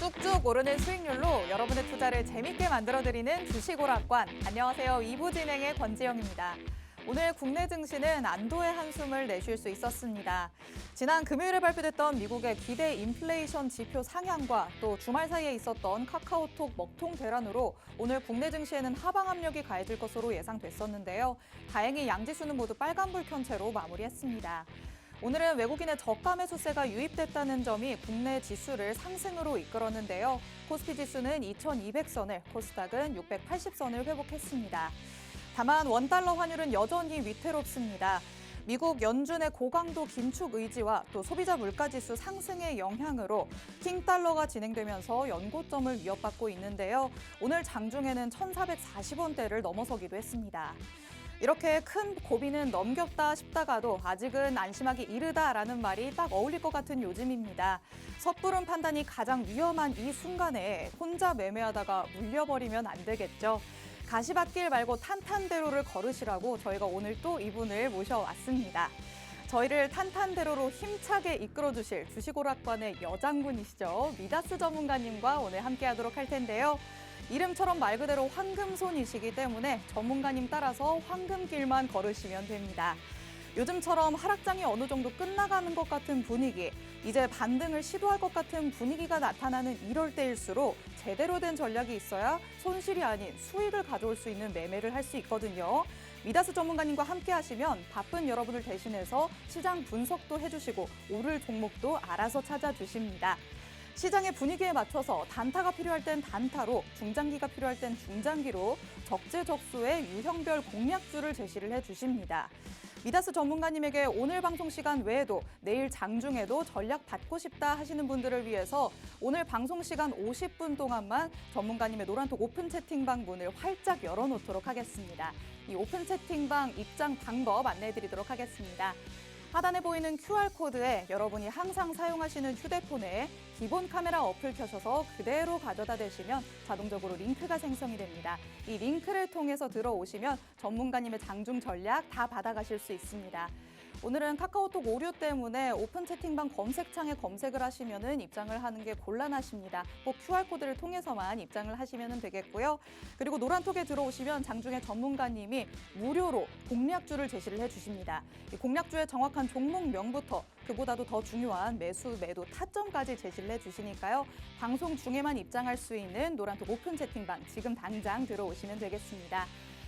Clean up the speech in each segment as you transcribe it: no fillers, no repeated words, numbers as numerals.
뚝뚝 오르는 수익률로 여러분의 투자를 재밌게 만들어드리는 주식오락관. 안녕하세요. 2부 진행의 권지영입니다. 오늘 국내 증시는 안도의 한숨을 내쉴 수 있었습니다. 지난 금요일에 발표됐던 미국의 기대 인플레이션 지표 상향과 또 주말 사이에 있었던 카카오톡 먹통 대란으로 오늘 국내 증시에는 하방 압력이 가해질 것으로 예상됐었는데요. 다행히 양지수는 모두 빨간불 켠 채로 마무리했습니다. 오늘은 외국인의 저가 매수세가 유입됐다는 점이 국내 지수를 상승으로 이끌었는데요. 코스피 지수는 2200선을, 코스닥은 680선을 회복했습니다. 다만 원달러 환율은 여전히 위태롭습니다. 미국 연준의 고강도 긴축 의지와 또 소비자 물가지수 상승의 영향으로 킹달러가 진행되면서 연고점을 위협받고 있는데요. 오늘 장중에는 1440원대를 넘어서기도 했습니다. 이렇게 큰 고비는 넘겼다 싶다가도 아직은 안심하기 이르다라는 말이 딱 어울릴 것 같은 요즘입니다. 섣부른 판단이 가장 위험한 이 순간에 혼자 매매하다가 물려버리면 안 되겠죠. 가시밭길 말고 탄탄대로를 걸으시라고 저희가 오늘 또 이분을 모셔왔습니다. 저희를 탄탄대로로 힘차게 이끌어주실 주식오락관의 여장군이시죠. 미다스 전문가님과 오늘 함께하도록 할 텐데요. 이름처럼 말 그대로 황금손이시기 때문에 전문가님 따라서 황금길만 걸으시면 됩니다. 요즘처럼 하락장이 어느 정도 끝나가는 것 같은 분위기, 이제 반등을 시도할 것 같은 분위기가 나타나는 이럴 때일수록 제대로 된 전략이 있어야 손실이 아닌 수익을 가져올 수 있는 매매를 할 수 있거든요. 미다스 전문가님과 함께 하시면 바쁜 여러분을 대신해서 시장 분석도 해주시고 오를 종목도 알아서 찾아주십니다. 시장의 분위기에 맞춰서 단타가 필요할 땐 단타로, 중장기가 필요할 땐 중장기로 적재적소의 유형별 공략주를 제시를 해주십니다. 미다스 전문가님에게 오늘 방송 시간 외에도 내일 장중에도 전략 받고 싶다 하시는 분들을 위해서 오늘 방송 시간 50분 동안만 전문가님의 노란톡 오픈 채팅방 문을 활짝 열어놓도록 하겠습니다. 이 오픈 채팅방 입장 방법 안내해드리도록 하겠습니다. 하단에 보이는 QR코드에 여러분이 항상 사용하시는 휴대폰에 기본 카메라 어플 켜셔서 그대로 가져다 대시면 자동적으로 링크가 생성이 됩니다. 이 링크를 통해서 들어오시면 전문가님의 장중 전략 다 받아가실 수 있습니다. 오늘은 카카오톡 오류 때문에 오픈 채팅방 검색창에 검색을 하시면은 입장을 하는 게 곤란하십니다. 꼭 QR코드를 통해서만 입장을 하시면 되겠고요. 그리고 노란톡에 들어오시면 장중에 전문가님이 무료로 공략주를 제시를 해주십니다. 이 공략주의 정확한 종목명부터 그보다도 더 중요한 매수, 매도, 타점까지 제시를 해주시니까요. 방송 중에만 입장할 수 있는 노란톡 오픈 채팅방 지금 당장 들어오시면 되겠습니다.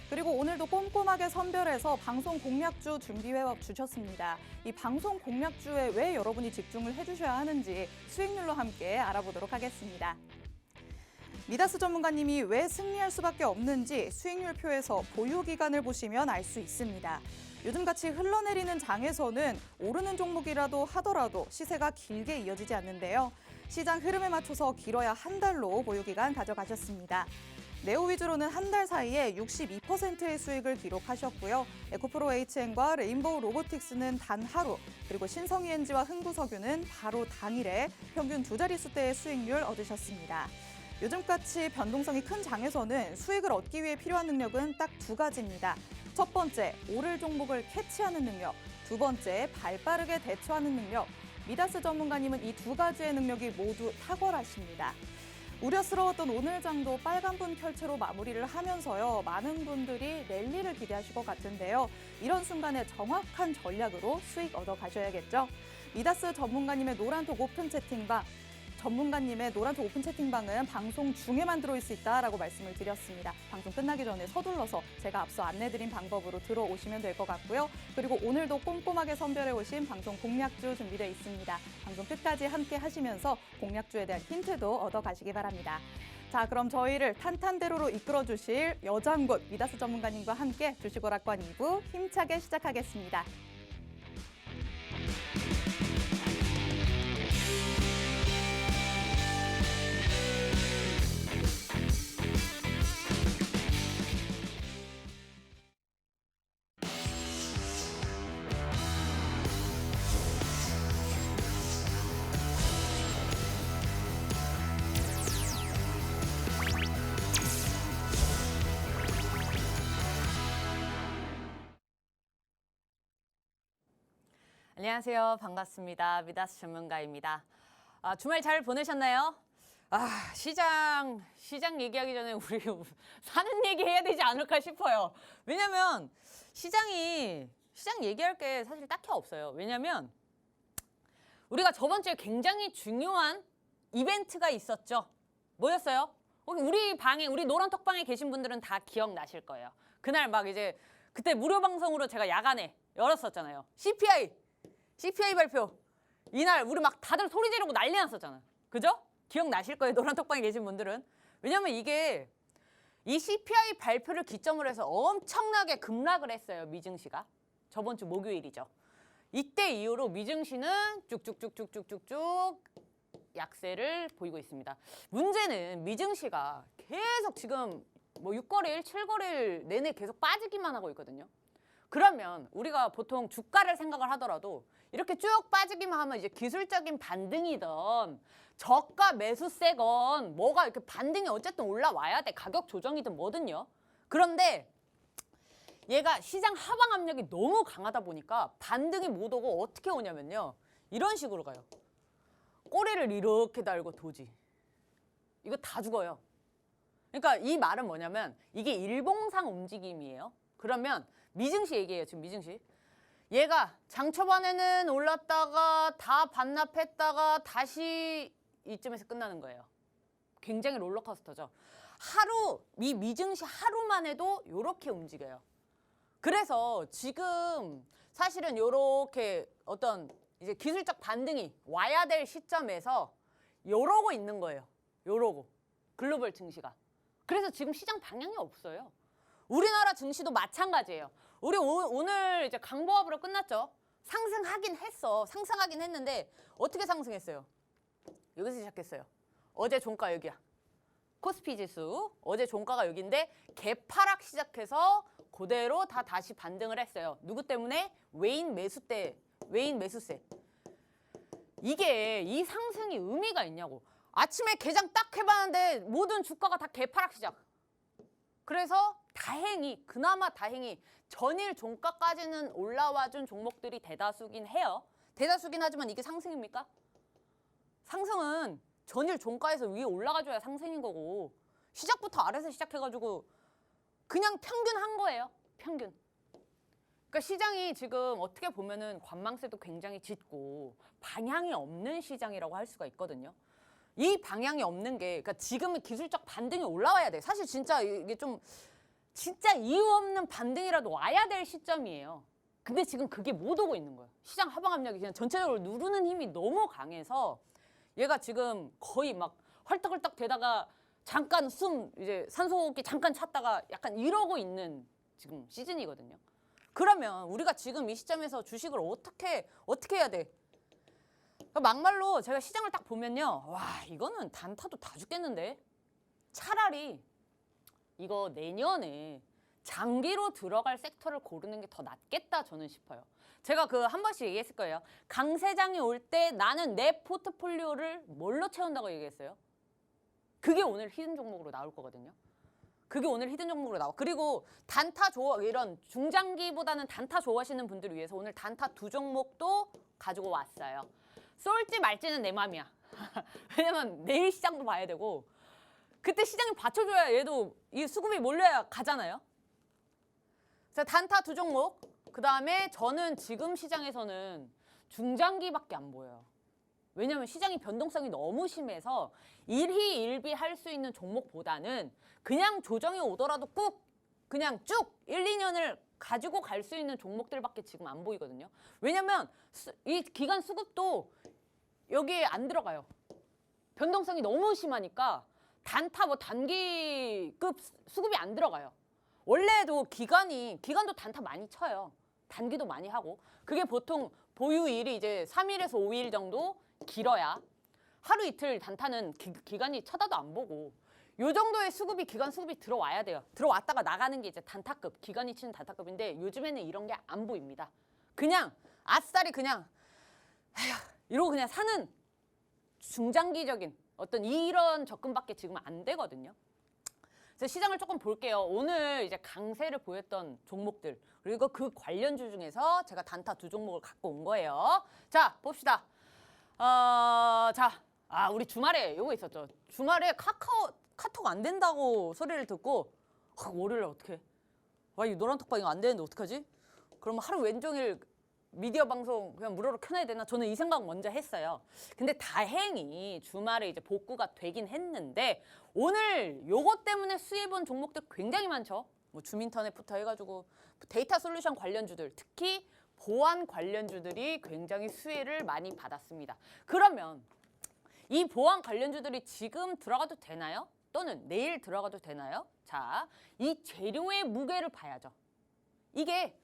그리고 오늘도 꼼꼼하게 선별해서 방송 공략주 준비해 주셨습니다. 이 방송 공략주에 왜 여러분이 집중을 해주셔야 하는지 수익률로 함께 알아보도록 하겠습니다. 미다스 전문가님이 왜 승리할 수밖에 없는지 수익률표에서 보유 기간을 보시면 알 수 있습니다. 요즘같이 흘러내리는 장에서는 오르는 종목이라도 하더라도 시세가 길게 이어지지 않는데요. 시장 흐름에 맞춰서 길어야 한 달로 보유 기간 가져가셨습니다. 네오 위주로는 한 달 사이에 62%의 수익을 기록하셨고요. 에코프로 HN과 레인보우 로보틱스는 단 하루, 그리고 신성이엔지와 흥구석유는 바로 당일에 평균 두 자릿수대의 수익률 얻으셨습니다. 요즘같이 변동성이 큰 장에서는 수익을 얻기 위해 필요한 능력은 딱 두 가지입니다. 첫 번째, 오를 종목을 캐치하는 능력. 두 번째, 발빠르게 대처하는 능력. 미다스 전문가님은 이 두 가지의 능력이 모두 탁월하십니다. 우려스러웠던 오늘 장도 빨간분 펼채로 마무리를 하면서요. 많은 분들이 랠리를 기대하실 것 같은데요. 이런 순간에 정확한 전략으로 수익 얻어 가셔야겠죠. 미다스 전문가님의 노란톡 오픈 채팅방. 전문가님의 노란톡 오픈 채팅방은 방송 중에만 들어올 수 있다라고 말씀을 드렸습니다. 방송 끝나기 전에 서둘러서 제가 앞서 안내드린 방법으로 들어오시면 될 것 같고요. 그리고 오늘도 꼼꼼하게 선별해 오신 방송 공략주 준비되어 있습니다. 방송 끝까지 함께 하시면서 공략주에 대한 힌트도 얻어 가시기 바랍니다. 자, 그럼 저희를 탄탄대로로 이끌어주실 여장군 미다스 전문가님과 함께 주식오락관 2부 힘차게 시작하겠습니다. 안녕하세요. 반갑습니다. 미다스 전문가입니다. 주말 잘 보내셨나요? 시장 얘기하기 전에 우리 사는 얘기 해야 되지 않을까 싶어요. 왜냐면 시장 얘기할 게 사실 딱히 없어요. 왜냐면 우리가 저번 주에 굉장히 중요한 이벤트가 있었죠. 뭐였어요? 우리 노란 톡방에 계신 분들은 다 기억나실 거예요. 그날 막 이제 그때 무료 방송으로 제가 야간에 열었었잖아요. CPI 발표. 이날 우리 막 다들 소리 지르고 난리 났었잖아요. 그죠? 기억나실 거예요. 노란 톡방에 계신 분들은. 왜냐면 이게 이 CPI 발표를 기점으로 해서 엄청나게 급락을 했어요. 미증시가. 저번 주 목요일이죠. 이때 이후로 미증시는 쭉쭉쭉쭉쭉쭉 약세를 보이고 있습니다. 문제는 미증시가 계속 지금 뭐 6거래일, 7거래일 내내 계속 빠지기만 하고 있거든요. 그러면 우리가 보통 주가를 생각을 하더라도 이렇게 쭉 빠지기만 하면 이제 기술적인 반등이든 저가 매수세건 뭐가 이렇게 반등이 어쨌든 올라와야 돼. 가격 조정이든 뭐든요. 그런데 얘가 시장 하방 압력이 너무 강하다 보니까 반등이 못 오고 어떻게 오냐면요. 이런 식으로 가요. 꼬리를 이렇게 달고 도지. 이거 다 죽어요. 그러니까 이 말은 뭐냐면 이게 일봉상 움직임이에요. 그러면 미증시 얘기해요. 지금 미증시. 얘가 장 초반에는 올랐다가 다 반납했다가 다시 이쯤에서 끝나는 거예요. 굉장히 롤러코스터죠. 이 미증시 하루만 해도 이렇게 움직여요. 그래서 지금 사실은 이렇게 어떤 이제 기술적 반등이 와야 될 시점에서 요러고 있는 거예요. 요러고. 글로벌 증시가. 그래서 지금 시장 방향이 없어요. 우리나라 증시도 마찬가지예요. 우리 오늘 이제 강보합으로 끝났죠. 상승하긴 했는데 어떻게 상승했어요? 여기서 시작했어요. 어제 종가 여기야. 코스피 지수. 어제 종가가 여기인데 개파락 시작해서 그대로 다시 반등을 했어요. 누구 때문에? 외인 매수세. 이게 이 상승이 의미가 있냐고. 아침에 개장 딱 해봤는데 모든 주가가 다 개파락 시작. 그래서 그나마 다행히 전일 종가까지는 올라와준 종목들이 대다수긴 해요. 대다수긴 하지만 이게 상승입니까? 상승은 전일 종가에서 위에 올라가줘야 상승인 거고 시작부터 아래서 시작해가지고 그냥 평균 한 거예요. 평균. 그러니까 시장이 지금 어떻게 보면은 관망세도 굉장히 짙고 방향이 없는 시장이라고 할 수가 있거든요. 이 방향이 없는 게 그러니까 지금은 기술적 반등이 올라와야 돼. 사실 진짜 이게 좀 진짜 이유 없는 반등이라도 와야 될 시점이에요. 근데 지금 그게 못 오고 있는 거예요. 시장 하방 압력이 그냥 전체적으로 누르는 힘이 너무 강해서 얘가 지금 거의 막 헐떡헐떡 되다가 잠깐 이제 산소호흡기 잠깐 찼다가 약간 이러고 있는 지금 시즌이거든요. 그러면 우리가 지금 이 시점에서 주식을 어떻게 해야 돼? 그러니까 막말로 제가 시장을 딱 보면요. 와, 이거는 단타도 다 죽겠는데? 차라리 이거 내년에 장기로 들어갈 섹터를 고르는 게 더 낫겠다 저는 싶어요. 제가 한 번씩 얘기했을 거예요. 강세장이 올 때 나는 내 포트폴리오를 뭘로 채운다고 얘기했어요? 그게 오늘 히든 종목으로 나올 거거든요. 그리고 단타 이런 중장기보다는 단타 좋아하시는 분들을 위해서 오늘 단타 2종목도 가지고 왔어요. 쏠지 말지는 내 맘이야. 왜냐면 내일 시장도 봐야 되고 그때 시장이 받쳐줘야 얘도 이 수급이 몰려야 가잖아요. 그래서 단타 2종목. 그다음에 저는 지금 시장에서는 중장기밖에 안 보여요. 왜냐면 시장이 변동성이 너무 심해서 일희일비 할 수 있는 종목보다는 그냥 조정이 오더라도 꾹 그냥 쭉 1, 2년을 가지고 갈 수 있는 종목들밖에 지금 안 보이거든요. 왜냐면 이 기간 수급도 여기에 안 들어가요. 변동성이 너무 심하니까 단기급 수급이 안 들어가요. 원래도 기간도 단타 많이 쳐요. 단기도 많이 하고. 그게 보통 보유일이 이제 3일에서 5일 정도 길어야 하루 이틀 단타는 기간이 쳐다도 안 보고 요 정도의 기간 수급이 들어와야 돼요. 들어왔다가 나가는 게 이제 단타급, 기간이 치는 단타급인데 요즘에는 이런 게 안 보입니다. 그냥 아싸리 그냥 이러고 그냥 사는 중장기적인 어떤 이런 접근밖에 지금 안 되거든요. 그래서 시장을 조금 볼게요. 오늘 이제 강세를 보였던 종목들 그리고 그 관련주 중에서 제가 단타 2종목을 갖고 온 거예요. 자, 봅시다. 자, 아, 우리 주말에 이거 있었죠. 주말에 카톡 안 된다고 소리를 듣고 월요일에 어떡해. 와, 이 노란톡방 이거 안 되는데 어떡하지? 그러면 하루 왼종일 미디어 방송 그냥 무료로 켜놔야 되나? 저는 이 생각 먼저 했어요. 근데 다행히 주말에 이제 복구가 되긴 했는데 오늘 요거 때문에 수혜 본 종목들 굉장히 많죠. 뭐 주민터넷부터 해가지고 데이터 솔루션 관련주들, 특히 보안 관련주들이 굉장히 수혜를 많이 받았습니다. 그러면 이 보안 관련주들이 지금 들어가도 되나요? 또는 내일 들어가도 되나요? 자, 이 재료의 무게를 봐야죠. 이게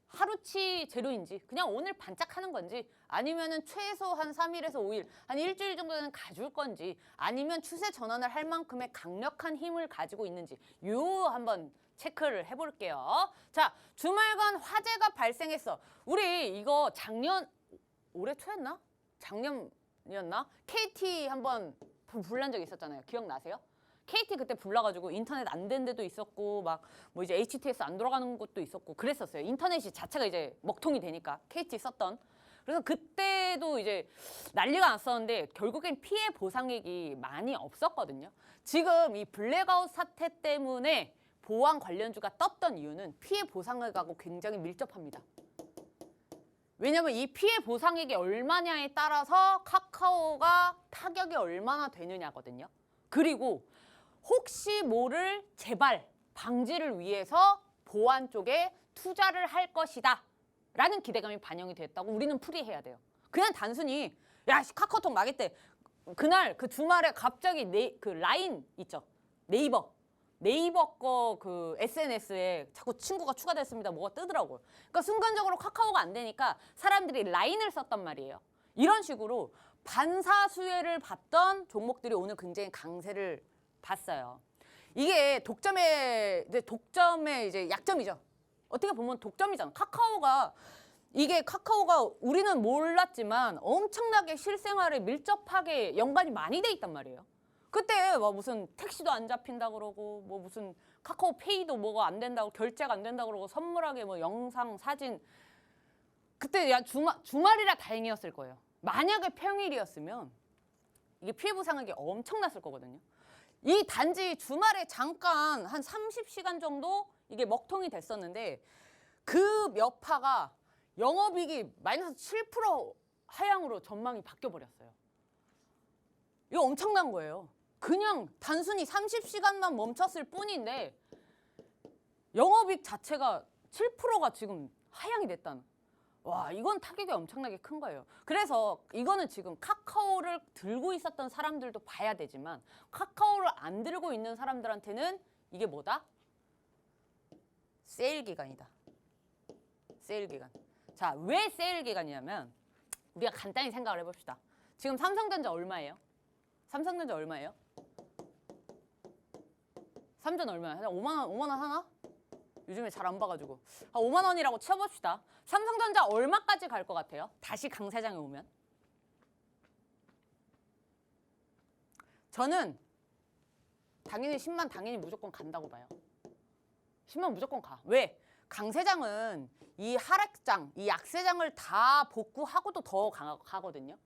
하루치 재료인지 그냥 오늘 반짝하는 건지 아니면은 최소 한 3일에서 5일, 한 일주일 정도는 가줄 건지 아니면 추세 전환을 할 만큼의 강력한 힘을 가지고 있는지 요 한번 체크를 해볼게요. 자, 주말간 화재가 발생했어. 우리 이거 올해 초였나? 작년이었나? KT 한번 불난 적 있었잖아요. 기억나세요? KT 그때 불나가지고 인터넷 안 된 데도 있었고 막 뭐 이제 HTS 안 돌아가는 것도 있었고 그랬었어요. 인터넷이 자체가 이제 먹통이 되니까 KT 썼던. 그래서 그때도 이제 난리가 났었는데 결국엔 피해 보상액이 많이 없었거든요. 지금 이 블랙아웃 사태 때문에 보안 관련주가 떴던 이유는 피해 보상액하고 굉장히 밀접합니다. 왜냐면 이 피해 보상액이 얼마냐에 따라서 카카오가 타격이 얼마나 되느냐거든요. 그리고 혹시 모를 재발 방지를 위해서 보안 쪽에 투자를 할 것이다 라는 기대감이 반영이 됐다고 우리는 풀이해야 돼요. 그냥 단순히 야 카카오톡 망했대. 그날 그 주말에 갑자기 그 라인 있죠. 네이버 거 그 SNS에 자꾸 친구가 추가됐습니다. 뭐가 뜨더라고요. 그러니까 순간적으로 카카오가 안 되니까 사람들이 라인을 썼단 말이에요. 이런 식으로 반사수혜를 받던 종목들이 오늘 굉장히 강세를 봤어요. 이게 독점의 이제 약점이죠. 어떻게 보면 독점이잖아. 카카오가 우리는 몰랐지만 엄청나게 실생활에 밀접하게 연관이 많이 돼 있단 말이에요. 그때 뭐 무슨 택시도 안 잡힌다 그러고 뭐 무슨 카카오페이도 뭐가 안 된다고 결제가 안 된다 그러고 선물하게 뭐 영상 사진 그때 야 주말이라 다행이었을 거예요. 만약에 평일이었으면 이게 피해 보상액이 엄청났을 거거든요. 이 단지 주말에 잠깐 한 30시간 정도 이게 먹통이 됐었는데 그 여파가 영업이익이 마이너스 7% 하향으로 전망이 바뀌어 버렸어요. 이거 엄청난 거예요. 그냥 단순히 30시간만 멈췄을 뿐인데 영업이익 자체가 7%가 지금 하향이 됐다는. 와, 이건 타격이 엄청나게 큰 거예요. 그래서 이거는 지금 카카오를 들고 있었던 사람들도 봐야 되지만 카카오를 안 들고 있는 사람들한테는 이게 뭐다? 세일 기간이다. 세일 기간. 자, 왜 세일 기간이냐면 우리가 간단히 생각을 해봅시다. 지금 삼성전자 얼마예요? 삼성전자 얼마예요? 삼전 얼마야? 5만 원 하나? 요즘에 잘 안 봐가지고 5만 원이라고 쳐봅시다. 삼성전자 얼마까지 갈 것 같아요? 다시 강세장에 오면? 저는 당연히 10만 당연히 무조건 간다고 봐요. 10만 무조건 가. 왜? 강세장은 이 하락장, 이 약세장을 다 복구하고도 더 가거든요.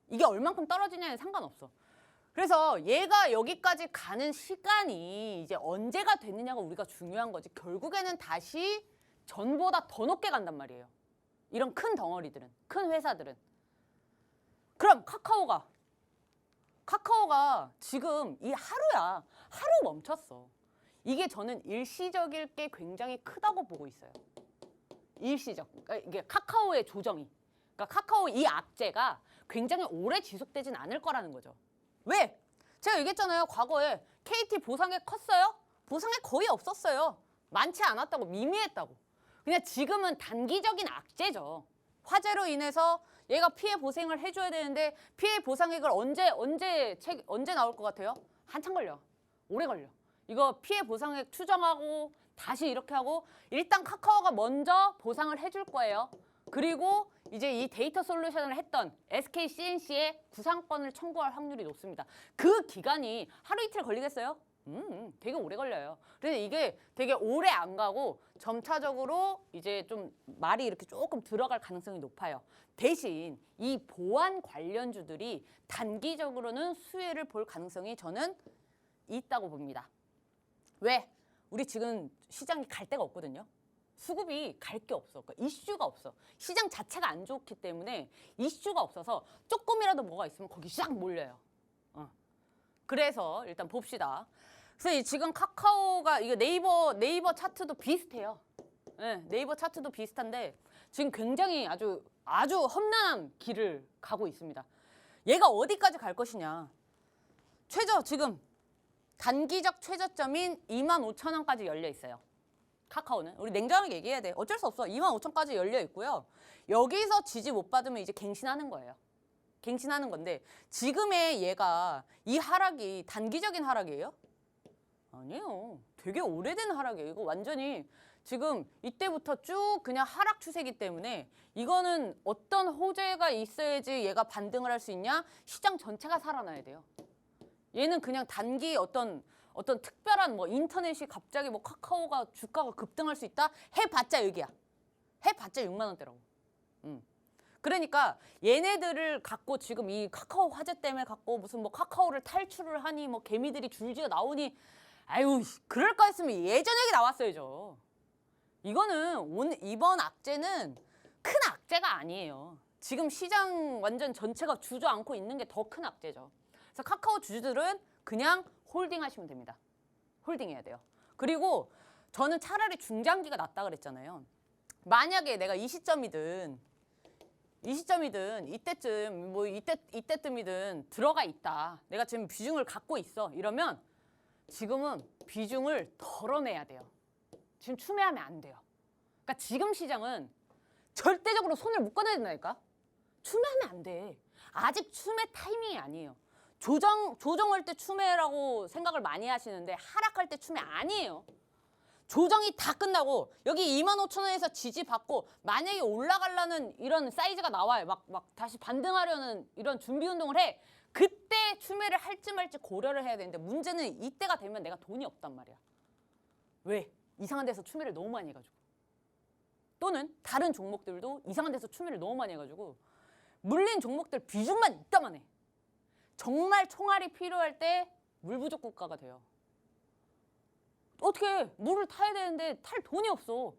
이게 얼만큼 떨어지냐에 상관없어. 그래서 얘가 여기까지 가는 시간이 이제 언제가 됐느냐가 우리가 중요한 거지. 결국에는 다시 전보다 더 높게 간단 말이에요. 이런 큰 덩어리들은, 큰 회사들은. 그럼 카카오가 지금 이 하루 멈췄어. 이게 저는 일시적일 게 굉장히 크다고 보고 있어요. 일시적. 그러니까 이게 카카오의 조정이. 그러니까 카카오 이 악재가 굉장히 오래 지속되진 않을 거라는 거죠. 왜? 제가 얘기했잖아요. 과거에 KT 보상액 컸어요? 보상액 거의 없었어요. 많지 않았다고, 미미했다고. 그냥 지금은 단기적인 악재죠. 화재로 인해서 얘가 피해 보상을 해줘야 되는데 피해 보상액을 언제 나올 것 같아요? 한참 걸려. 오래 걸려. 이거 피해 보상액 추정하고 다시 이렇게 하고 일단 카카오가 먼저 보상을 해줄 거예요. 그리고 이제 이 데이터 솔루션을 했던 SK CNC에 구상권을 청구할 확률이 높습니다. 그 기간이 하루 이틀 걸리겠어요? 되게 오래 걸려요. 그래서 이게 되게 오래 안 가고 점차적으로 이제 좀 말이 이렇게 조금 들어갈 가능성이 높아요. 대신 이 보안 관련주들이 단기적으로는 수혜를 볼 가능성이 저는 있다고 봅니다. 왜? 우리 지금 시장이 갈 데가 없거든요. 수급이 갈 게 없어. 그러니까 이슈가 없어. 시장 자체가 안 좋기 때문에 이슈가 없어서 조금이라도 뭐가 있으면 거기 싹 몰려요. 그래서 일단 봅시다. 그래서 지금 카카오가 이거 네이버 차트도 비슷해요. 네, 네이버 차트도 비슷한데 지금 굉장히 아주 험난한 길을 가고 있습니다. 얘가 어디까지 갈 것이냐. 지금 단기적 최저점인 25,000원까지 열려 있어요. 카카오는. 우리 냉정하게 얘기해야 돼. 어쩔 수 없어. 25,000원까지 열려 있고요. 여기서 지지 못 받으면 이제 갱신하는 거예요. 갱신하는 건데 지금의 얘가 이 하락이 단기적인 하락이에요? 아니에요. 되게 오래된 하락이에요. 이거 완전히 지금 이때부터 쭉 그냥 하락 추세이기 때문에 이거는 어떤 호재가 있어야지 얘가 반등을 할 수 있냐? 시장 전체가 살아나야 돼요. 얘는 그냥 단기 어떤 특별한 뭐 인터넷이 갑자기 뭐 카카오가 주가가 급등할 수 있다? 해봤자 여기야. 해봤자 6만 원대라고. 그러니까 얘네들을 갖고 지금 이 카카오 화재 때문에 갖고 무슨 뭐 카카오를 탈출을 하니 뭐 개미들이 줄지어 나오니 아유 그럴 거 했으면 예전 얘기 나왔어야죠. 이거는 이번 악재는 큰 악재가 아니에요. 지금 시장 완전 전체가 주저앉고 있는 게 더 큰 악재죠. 그래서 카카오 주주들은 그냥 홀딩 하시면 됩니다. 홀딩해야 돼요. 그리고 저는 차라리 중장기가 낫다 그랬잖아요. 만약에 내가 이 시점이든 이때쯤 뭐 이때쯤이든 들어가 있다. 내가 지금 비중을 갖고 있어. 이러면 지금은 비중을 덜어내야 돼요. 지금 추매하면 안 돼요. 그러니까 지금 시장은 절대적으로 손을 묶어내야 된다니까. 추매하면 안 돼. 아직 추매 타이밍이 아니에요. 조정할 때 추매라고 생각을 많이 하시는데 하락할 때 추매 아니에요. 조정이 다 끝나고 여기 25,000원에서 지지받고 만약에 올라가려는 이런 사이즈가 나와요. 막 다시 반등하려는 이런 준비 운동을 해. 그때 추매를 할지 말지 고려를 해야 되는데 문제는 이때가 되면 내가 돈이 없단 말이야. 왜? 이상한 데서 추매를 너무 많이 해가지고. 또는 다른 종목들도 이상한 데서 추매를 너무 많이 해가지고 물린 종목들 비중만 있다만 해. 정말 총알이 필요할 때 물 부족 국가가 돼요. 어떻게 물을 타야 되는데 탈 돈이 없어.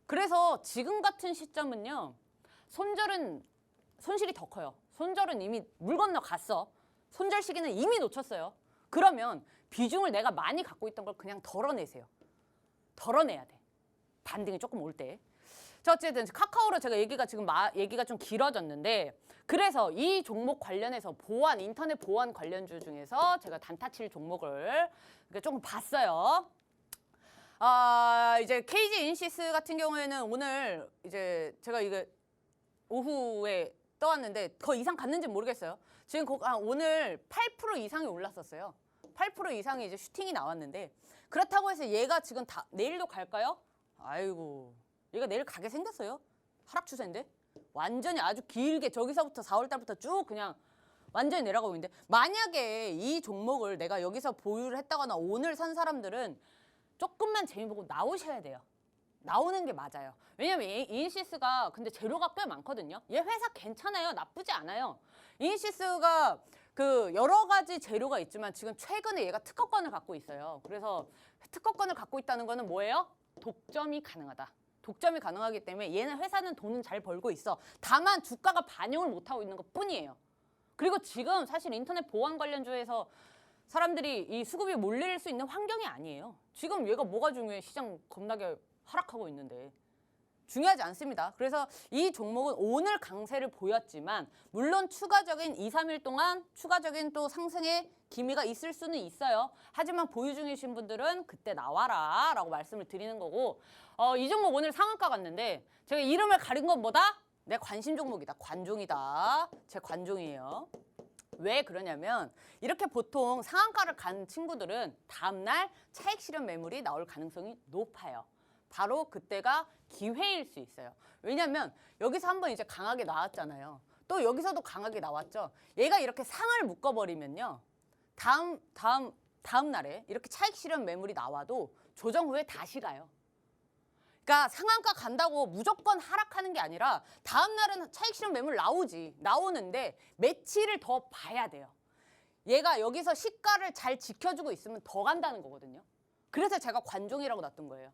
그래서 지금 같은 시점은요. 손실이 더 커요. 손절은 이미 물 건너 갔어. 손절 시기는 이미 놓쳤어요. 그러면 비중을 내가 많이 갖고 있던 걸 그냥 덜어내세요. 덜어내야 돼. 반등이 조금 올 때. 자, 어쨌든 카카오로 제가 얘기가 좀 길어졌는데 그래서 이 종목 관련해서 인터넷 보안 관련주 중에서 제가 단타 칠 종목을 조금 봤어요. 이제 KG 인시스 같은 경우에는 오늘 이제 제가 이게 오후에 떠왔는데 더 이상 갔는지 모르겠어요. 지금 오늘 8% 이상이 올랐었어요. 8% 이상이 이제 슈팅이 나왔는데 그렇다고 해서 얘가 지금 내일도 갈까요? 아이고. 얘가 내일 가게 생겼어요. 하락 추세인데. 완전히 아주 길게 저기서부터 4월 달부터 쭉 그냥 완전히 내려가고 있는데 만약에 이 종목을 내가 여기서 보유를 했다거나 오늘 산 사람들은 조금만 재미 보고 나오셔야 돼요. 나오는 게 맞아요. 왜냐면 인시스가 근데 재료가 꽤 많거든요. 얘 회사 괜찮아요. 나쁘지 않아요. 인시스가 여러 가지 재료가 있지만 지금 최근에 얘가 특허권을 갖고 있어요. 그래서 특허권을 갖고 있다는 거는 뭐예요? 독점이 가능하다. 독점이 가능하기 때문에 얘는 회사는 돈은 잘 벌고 있어. 다만 주가가 반영을 못하고 있는 것 뿐이에요. 그리고 지금 사실 인터넷 보안 관련주에서 사람들이 이 수급이 몰릴 수 있는 환경이 아니에요. 지금 얘가 뭐가 중요해? 시장 겁나게 하락하고 있는데. 중요하지 않습니다. 그래서 이 종목은 오늘 강세를 보였지만 물론 추가적인 2, 3일 동안 추가적인 또 상승의 기미가 있을 수는 있어요. 하지만 보유 중이신 분들은 그때 나와라 라고 말씀을 드리는 거고 이 종목 오늘 상한가 갔는데 제가 이름을 가린 것보다 내 관심 종목이다. 관종이다. 제 관종이에요. 왜 그러냐면 이렇게 보통 상한가를 간 친구들은 다음날 차익 실현 매물이 나올 가능성이 높아요. 바로 그때가 기회일 수 있어요. 왜냐면 여기서 한번 이제 강하게 나왔잖아요. 또 여기서도 강하게 나왔죠. 얘가 이렇게 상을 묶어버리면요. 다음 날에 이렇게 차익 실현 매물이 나와도 조정 후에 다시 가요. 그러니까 상한가 간다고 무조건 하락하는 게 아니라 다음 날은 차익 실현 매물 나오는데 매치를 더 봐야 돼요. 얘가 여기서 시가를 잘 지켜주고 있으면 더 간다는 거거든요. 그래서 제가 관종이라고 놨던 거예요.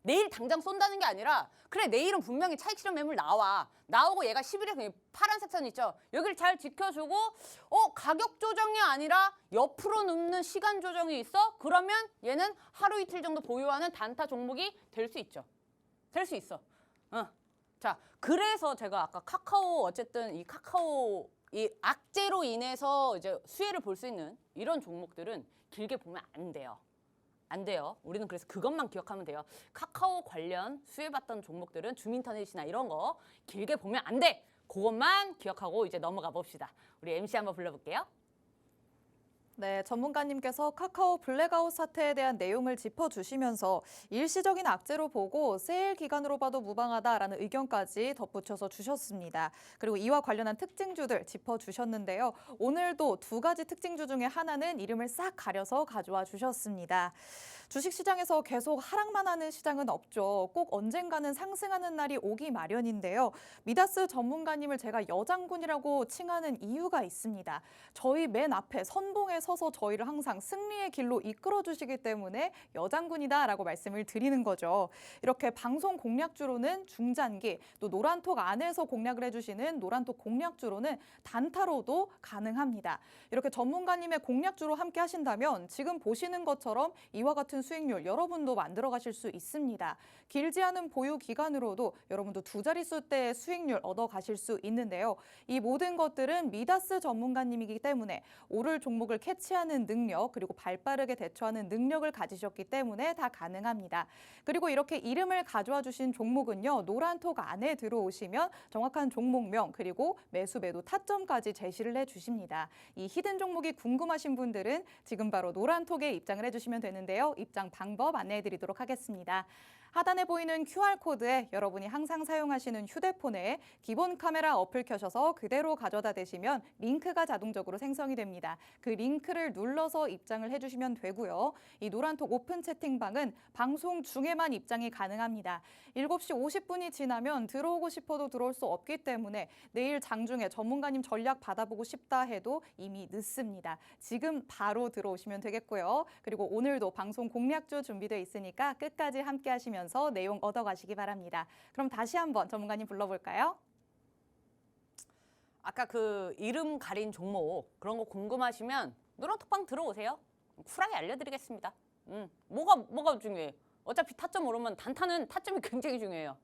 내일 당장 쏜다는 게 아니라 그래 내일은 분명히 차익 실현 매물 나오고 얘가 10일에 파란색 선 있죠. 여기를 잘 지켜주고 가격 조정이 아니라 옆으로 눕는 시간 조정이 있어? 그러면 얘는 하루 이틀 정도 보유하는 단타 종목이 될 수 있죠. 될 수 있어. 자, 그래서 제가 아까 카카오 어쨌든 이 악재로 인해서 이제 수혜를 볼 수 있는 이런 종목들은 길게 보면 안 돼요. 안 돼요. 우리는 그래서 그것만 기억하면 돼요. 카카오 관련 수혜받던 종목들은 줌인터넷이나 이런 거 길게 보면 안 돼. 그것만 기억하고 이제 넘어가 봅시다. 우리 MC 한번 불러볼게요. 네, 전문가님께서 카카오 블랙아웃 사태에 대한 내용을 짚어주시면서 일시적인 악재로 보고 세일 기간으로 봐도 무방하다라는 의견까지 덧붙여서 주셨습니다. 그리고 이와 관련한 특징주들 짚어주셨는데요. 오늘도 두 가지 특징주 중에 하나는 이름을 싹 가려서 가져와 주셨습니다. 주식시장에서 계속 하락만 하는 시장은 없죠. 꼭 언젠가는 상승하는 날이 오기 마련인데요. 미다스 전문가님을 제가 여장군이라고 칭하는 이유가 있습니다. 저희 맨 앞에 선봉에 서서 저희를 항상 승리의 길로 이끌어 주시기 때문에 여장군이다라고 말씀을 드리는 거죠. 이렇게 방송 공략주로는 중장기, 또 노란톡 안에서 공략을 해주시는 노란톡 공략주로는 단타로도 가능합니다. 이렇게 전문가님의 공략주로 함께 하신다면 지금 보시는 것처럼 이와 같은 수익률 여러분도 만들어 가실 수 있습니다. 길지 않은 보유 기간으로도 여러분도 두 자릿수대의 수익률 얻어 가실 수 있는데요. 이 모든 것들은 미다스 전문가님이기 때문에 오를 종목을 캐치하는 능력 그리고 발빠르게 대처하는 능력을 가지셨기 때문에 다 가능합니다. 그리고 이렇게 이름을 가져와 주신 종목은요. 노란톡 안에 들어오시면 정확한 종목명 그리고 매수 매도 타점까지 제시를 해주십니다. 이 히든 종목이 궁금하신 분들은 지금 바로 노란톡에 입장을 해주시면 되는데요. 입장 방법 안내해 드리도록 하겠습니다. 하단에 보이는 QR코드에 여러분이 항상 사용하시는 휴대폰에 기본 카메라 어플 켜셔서 그대로 가져다 대시면 링크가 자동적으로 생성이 됩니다. 그 링크를 눌러서 입장을 해주시면 되고요. 이 노란톡 오픈 채팅방은 방송 중에만 입장이 가능합니다. 7시 50분이 지나면 들어오고 싶어도 들어올 수 없기 때문에 내일 장중에 전문가님 전략 받아보고 싶다 해도 이미 늦습니다. 지금 바로 들어오시면 되겠고요. 그리고 오늘도 방송 공략주 준비되어 있으니까 끝까지 함께 하시면서 내용 얻어가시기 바랍니다. 그럼 다시 한번 전문가님 불러볼까요? 아까 그 이름 가린 종목 그런 거 궁금하시면 노란톡방 들어오세요. 쿨하게 알려드리겠습니다. 뭐가 중요해? 어차피 타점 오르면 단타는 타점이 굉장히 중요해요.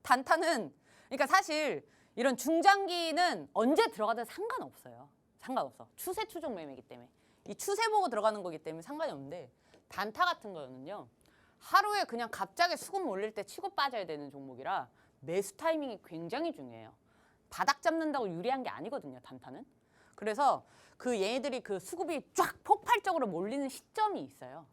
단타는 그러니까 사실 이런 중장기는 언제 들어가든 상관없어요. 상관없어. 추세 추종 매매이기 때문에. 이 추세 보고 들어가는 거기 때문에 상관이 없는데 단타 같은 거는요. 하루에 그냥 갑자기 수급 올릴 때 치고 빠져야 되는 종목이라 매수 타이밍이 굉장히 중요해요. 바닥 잡는다고 유리한 게 아니거든요, 단타는. 그래서 그 얘네들이 그 수급이 쫙 폭발적으로 몰리는 시점이 있어요.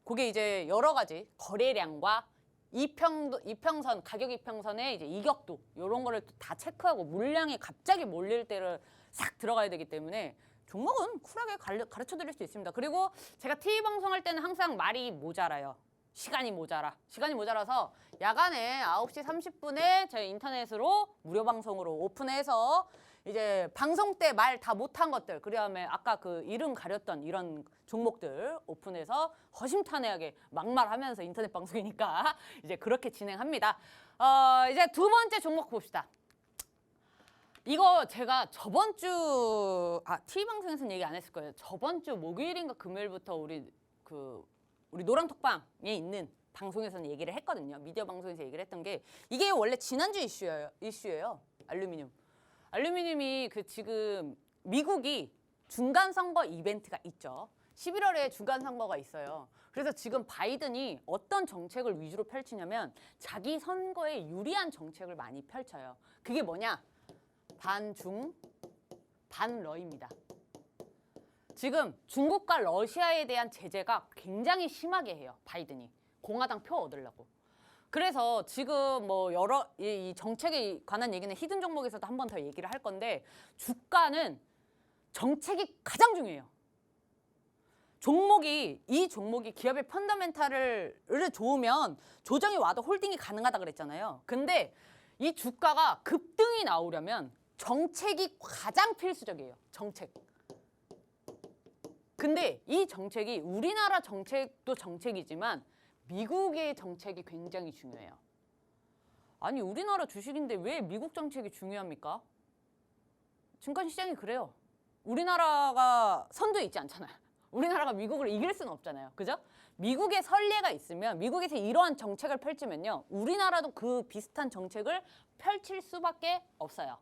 그게 이제 여러 가지 거래량과 이평선, 가격 이평선의 이제 이격도 이런 거를 다 체크하고 물량이 갑자기 몰릴 때를 싹 들어가야 되기 때문에 종목은 쿨하게 가르쳐 드릴 수 있습니다. 그리고 제가 TV 방송할 때는 항상 말이 모자라요. 시간이 모자라서 야간에 9시 30분에 저희 인터넷으로 무료 방송으로 오픈해서 이제 방송 때 말 다 못한 것들 그다음에 아까 그 이름 가렸던 이런 종목들 오픈해서 허심탄회하게 막말하면서 인터넷 방송이니까 이제 그렇게 진행합니다. 이제 두 번째 종목 봅시다. 이거 제가 저번 주 TV 방송에서는 얘기 안 했을 거예요. 저번 주 목요일인가 금요일부터 우리 노랑톡방에 있는 방송에서는 얘기를 했거든요. 미디어 방송에서 얘기를 했던 게 이게 원래 지난주 이슈예요. 알루미늄이 지금 미국이 중간 선거 이벤트가 있죠. 11월에 중간 선거가 있어요. 그래서 지금 바이든이 어떤 정책을 위주로 펼치냐면 자기 선거에 유리한 정책을 많이 펼쳐요. 그게 뭐냐? 반중, 반러입니다. 지금 중국과 러시아에 대한 제재가 굉장히 심하게 해요. 바이든이. 공화당 표 얻으려고. 그래서 지금 뭐 여러 이 정책에 관한 얘기는 히든 종목에서도 한 번 더 얘기를 할 건데 주가는 정책이 가장 중요해요. 이 종목이 기업의 펀더멘탈을 좋으면 조정이 와도 홀딩이 가능하다 그랬잖아요. 근데 이 주가가 급등이 나오려면 정책이 가장 필수적이에요. 정책. 근데 이 정책이 우리나라 정책도 정책이지만 미국의 정책이 굉장히 중요해요. 아니 우리나라 주식인데 왜 미국 정책이 중요합니까? 증권시장이 그래요. 우리나라가 선두에 있지 않잖아요. 우리나라가 미국을 이길 수는 없잖아요. 그죠? 미국의 선례가 있으면 미국에서 이러한 정책을 펼치면요. 우리나라도 그 비슷한 정책을 펼칠 수밖에 없어요.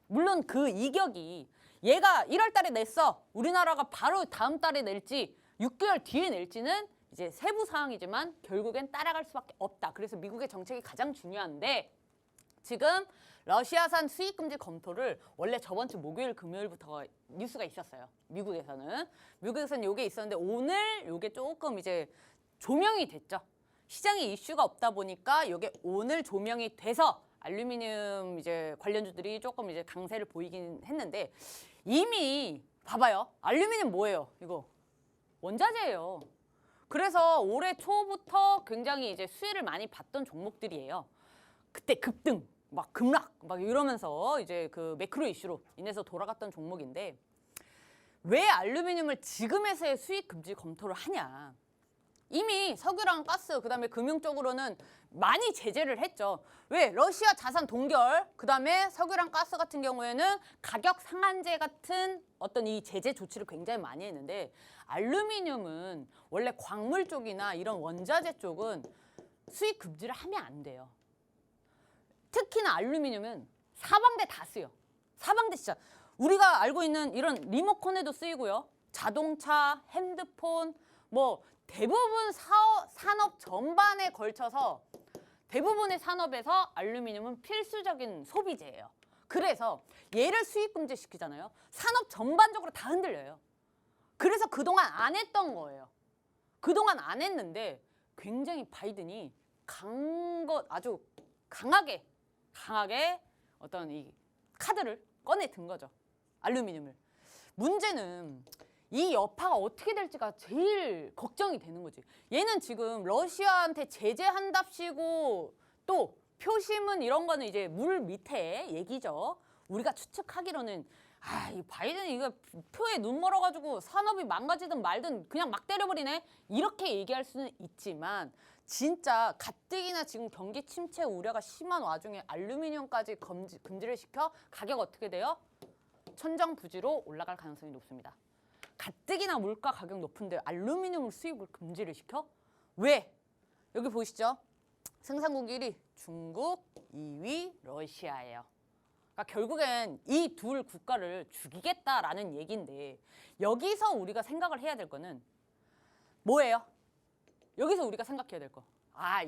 물론 그 이격이 얘가 1월 달에 냈어. 우리나라가 바로 다음 달에 낼지 6개월 뒤에 낼지는 이제 세부 사항이지만 결국엔 따라갈 수밖에 없다. 그래서 미국의 정책이 가장 중요한데 지금 러시아산 수입 금지 검토를 원래 저번 주 목요일 금요일부터 뉴스가 있었어요. 미국에서는 이게 있었는데 오늘 이게 조금 이제 조명이 됐죠. 시장에 이슈가 없다 보니까 이게 오늘 조명이 돼서 알루미늄 이제 관련주들이 조금 이제 강세를 보이긴 했는데 이미 봐봐요. 알루미늄 뭐예요? 이거 원자재예요. 그래서 올해 초부터 굉장히 이제 수혜를 많이 봤던 종목들이에요. 그때 급등, 막 급락, 막 이러면서 이제 그 매크로 이슈로 인해서 돌아갔던 종목인데 왜 알루미늄을 지금에서의 수입 금지 검토를 하냐? 이미 석유랑 가스, 그다음에 금융 쪽으로는 많이 제재를 했죠. 왜? 러시아 자산 동결, 그다음에 석유랑 가스 같은 경우에는 가격 상한제 같은 어떤 이 제재 조치를 굉장히 많이 했는데 알루미늄은 원래 광물 쪽이나 이런 원자재 쪽은 수입 금지를 하면 안 돼요. 특히나 알루미늄은 사방대 다 쓰여. 사방대 진짜. 우리가 알고 있는 이런 리모컨에도 쓰이고요. 자동차, 핸드폰, 뭐 대부분 산업 전반에 걸쳐서 대부분의 산업에서 알루미늄은 필수적인 소비재예요. 그래서 얘를 수입 금지시키잖아요. 산업 전반적으로 다 흔들려요. 그래서 그동안 안 했던 거예요. 그동안 안 했는데 굉장히 바이든이 아주 강하게 어떤 이 카드를 꺼내 든 거죠. 알루미늄을. 문제는 이 여파가 어떻게 될지가 제일 걱정이 되는 거지. 얘는 지금 러시아한테 제재한답시고 또 표심은 이런 거는 이제 물 밑에 얘기죠. 우리가 추측하기로는 이 바이든이 이거 표에 눈 멀어가지고 산업이 망가지든 말든 그냥 막 때려버리네. 이렇게 얘기할 수는 있지만 진짜 가뜩이나 지금 경기 침체 우려가 심한 와중에 알루미늄까지 금지를 시켜 가격 어떻게 돼요? 천정부지로 올라갈 가능성이 높습니다. 가뜩이나 물가 가격 높은데 알루미늄 수입을 금지를 시켜? 왜? 여기 보이시죠? 생산국 1위 중국, 2위 러시아예요. 그러니까 결국엔 이 둘 국가를 죽이겠다라는 얘기인데 여기서 우리가 생각을 해야 될 거는 뭐예요? 여기서 우리가 생각해야 될 거.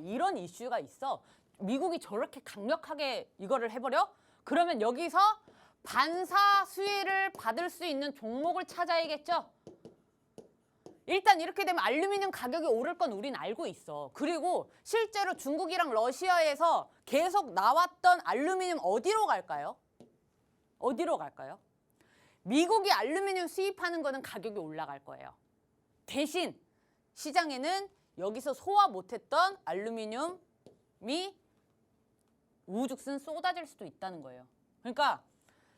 이런 이슈가 있어. 미국이 저렇게 강력하게 이거를 해버려? 그러면 여기서 반사 수혜를 받을 수 있는 종목을 찾아야겠죠? 일단 이렇게 되면 알루미늄 가격이 오를 건 우린 알고 있어. 그리고 실제로 중국이랑 러시아에서 계속 나왔던 알루미늄 어디로 갈까요? 어디로 갈까요? 미국이 알루미늄 수입하는 거는 가격이 올라갈 거예요. 대신 시장에는 여기서 소화 못했던 알루미늄이 우후죽순 쏟아질 수도 있다는 거예요. 그러니까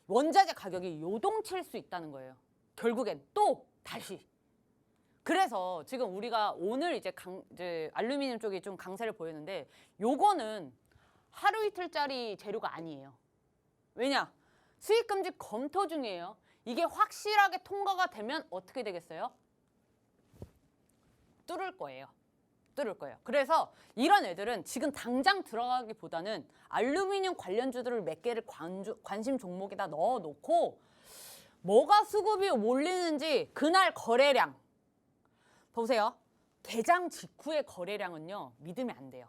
원자재 가격이 요동칠 수 있다는 거예요. 결국엔 또 다시. 그래서 지금 우리가 오늘 이제 알루미늄 쪽이 좀 강세를 보였는데 요거는 하루 이틀짜리 재료가 아니에요. 왜냐? 수입금지 검토 중이에요. 이게 확실하게 통과가 되면 어떻게 되겠어요? 뚫을 거예요. 그래서 이런 애들은 지금 당장 들어가기보다는 알루미늄 관련주들을 몇 개를 관심 종목에다 넣어놓고 뭐가 수급이 몰리는지 그날 거래량 보세요. 개장 직후의 거래량은요. 믿으면 안 돼요.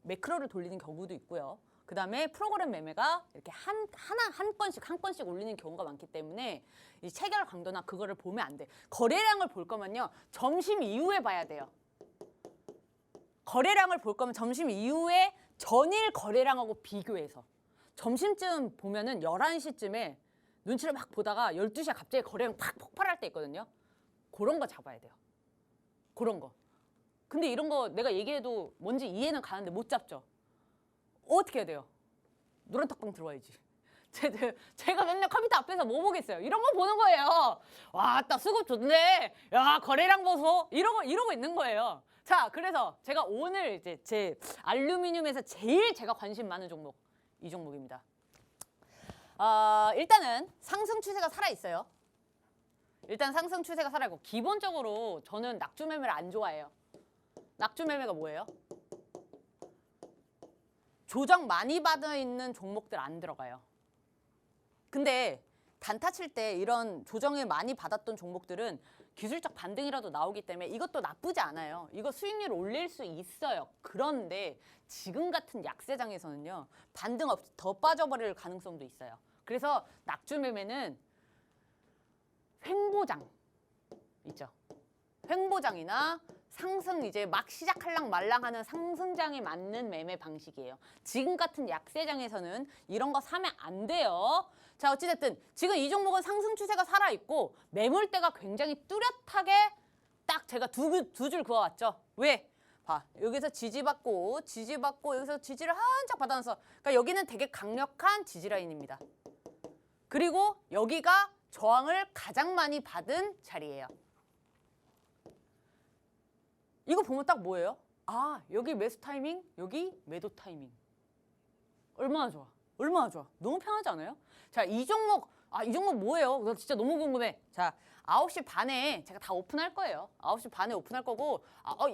매크로를 돌리는 경우도 있고요. 그다음에 프로그램 매매가 이렇게 한 건씩 올리는 경우가 많기 때문에 이 체결 강도나 그거를 보면 안 돼. 거래량을 볼 거면요. 점심 이후에 봐야 돼요. 거래량을 볼 거면 점심 이후에 전일 거래량하고 비교해서 점심쯤 보면은 11시쯤에 눈치를 막 보다가 12시에 갑자기 거래량 팍 폭발할 때 있거든요. 그런 거 잡아야 돼요. 그런 거. 근데 이런 거 내가 얘기해도 뭔지 이해는 가는데 못 잡죠. 어떻게 해야 돼요? 노란톡방 들어와야지. 제가 맨날 컴퓨터 앞에서 뭐 보겠어요? 이런 거 보는 거예요. 와, 딱 수급 좋네. 야, 거래량 보소. 이러고 있는 거예요. 자, 그래서 제가 오늘 이제 제 알루미늄에서 제일 제가 관심 많은 종목, 이 종목입니다. 일단은 상승 추세가 살아있어요. 일단 상승 추세가 살아있고, 기본적으로 저는 낙주 매매를 안 좋아해요. 낙주 매매가 뭐예요? 조정 많이 받아 있는 종목들 안 들어가요. 근데 단타 칠 때 이런 조정을 많이 받았던 종목들은 기술적 반등이라도 나오기 때문에 이것도 나쁘지 않아요. 이거 수익률 올릴 수 있어요. 그런데 지금 같은 약세장에서는요, 반등 없이 더 빠져버릴 가능성도 있어요. 그래서 낙주 매매는 횡보장 있죠. 횡보장이나 상승 이제 막 시작할랑 말랑하는 상승장에 맞는 매매 방식이에요. 지금 같은 약세장에서는 이런 거 사면 안 돼요. 자, 어찌됐든 지금 이 종목은 상승 추세가 살아있고 매물대가 굉장히 뚜렷하게 딱 제가 두 줄 그어왔죠. 왜? 봐, 여기서 지지받고 여기서 지지를 한짝 받아놔서, 그러니까 여기는 되게 강력한 지지 라인입니다. 그리고 여기가 저항을 가장 많이 받은 자리예요. 이거 보면 딱 뭐예요? 아, 여기 매수 타이밍, 여기 매도 타이밍. 얼마나 좋아? 얼마나 좋아? 너무 편하지 않아요? 자, 이 종목 뭐예요? 나 진짜 너무 궁금해. 자, 9시 반에 제가 다 오픈할 거예요. 9시 반에 오픈할 거고,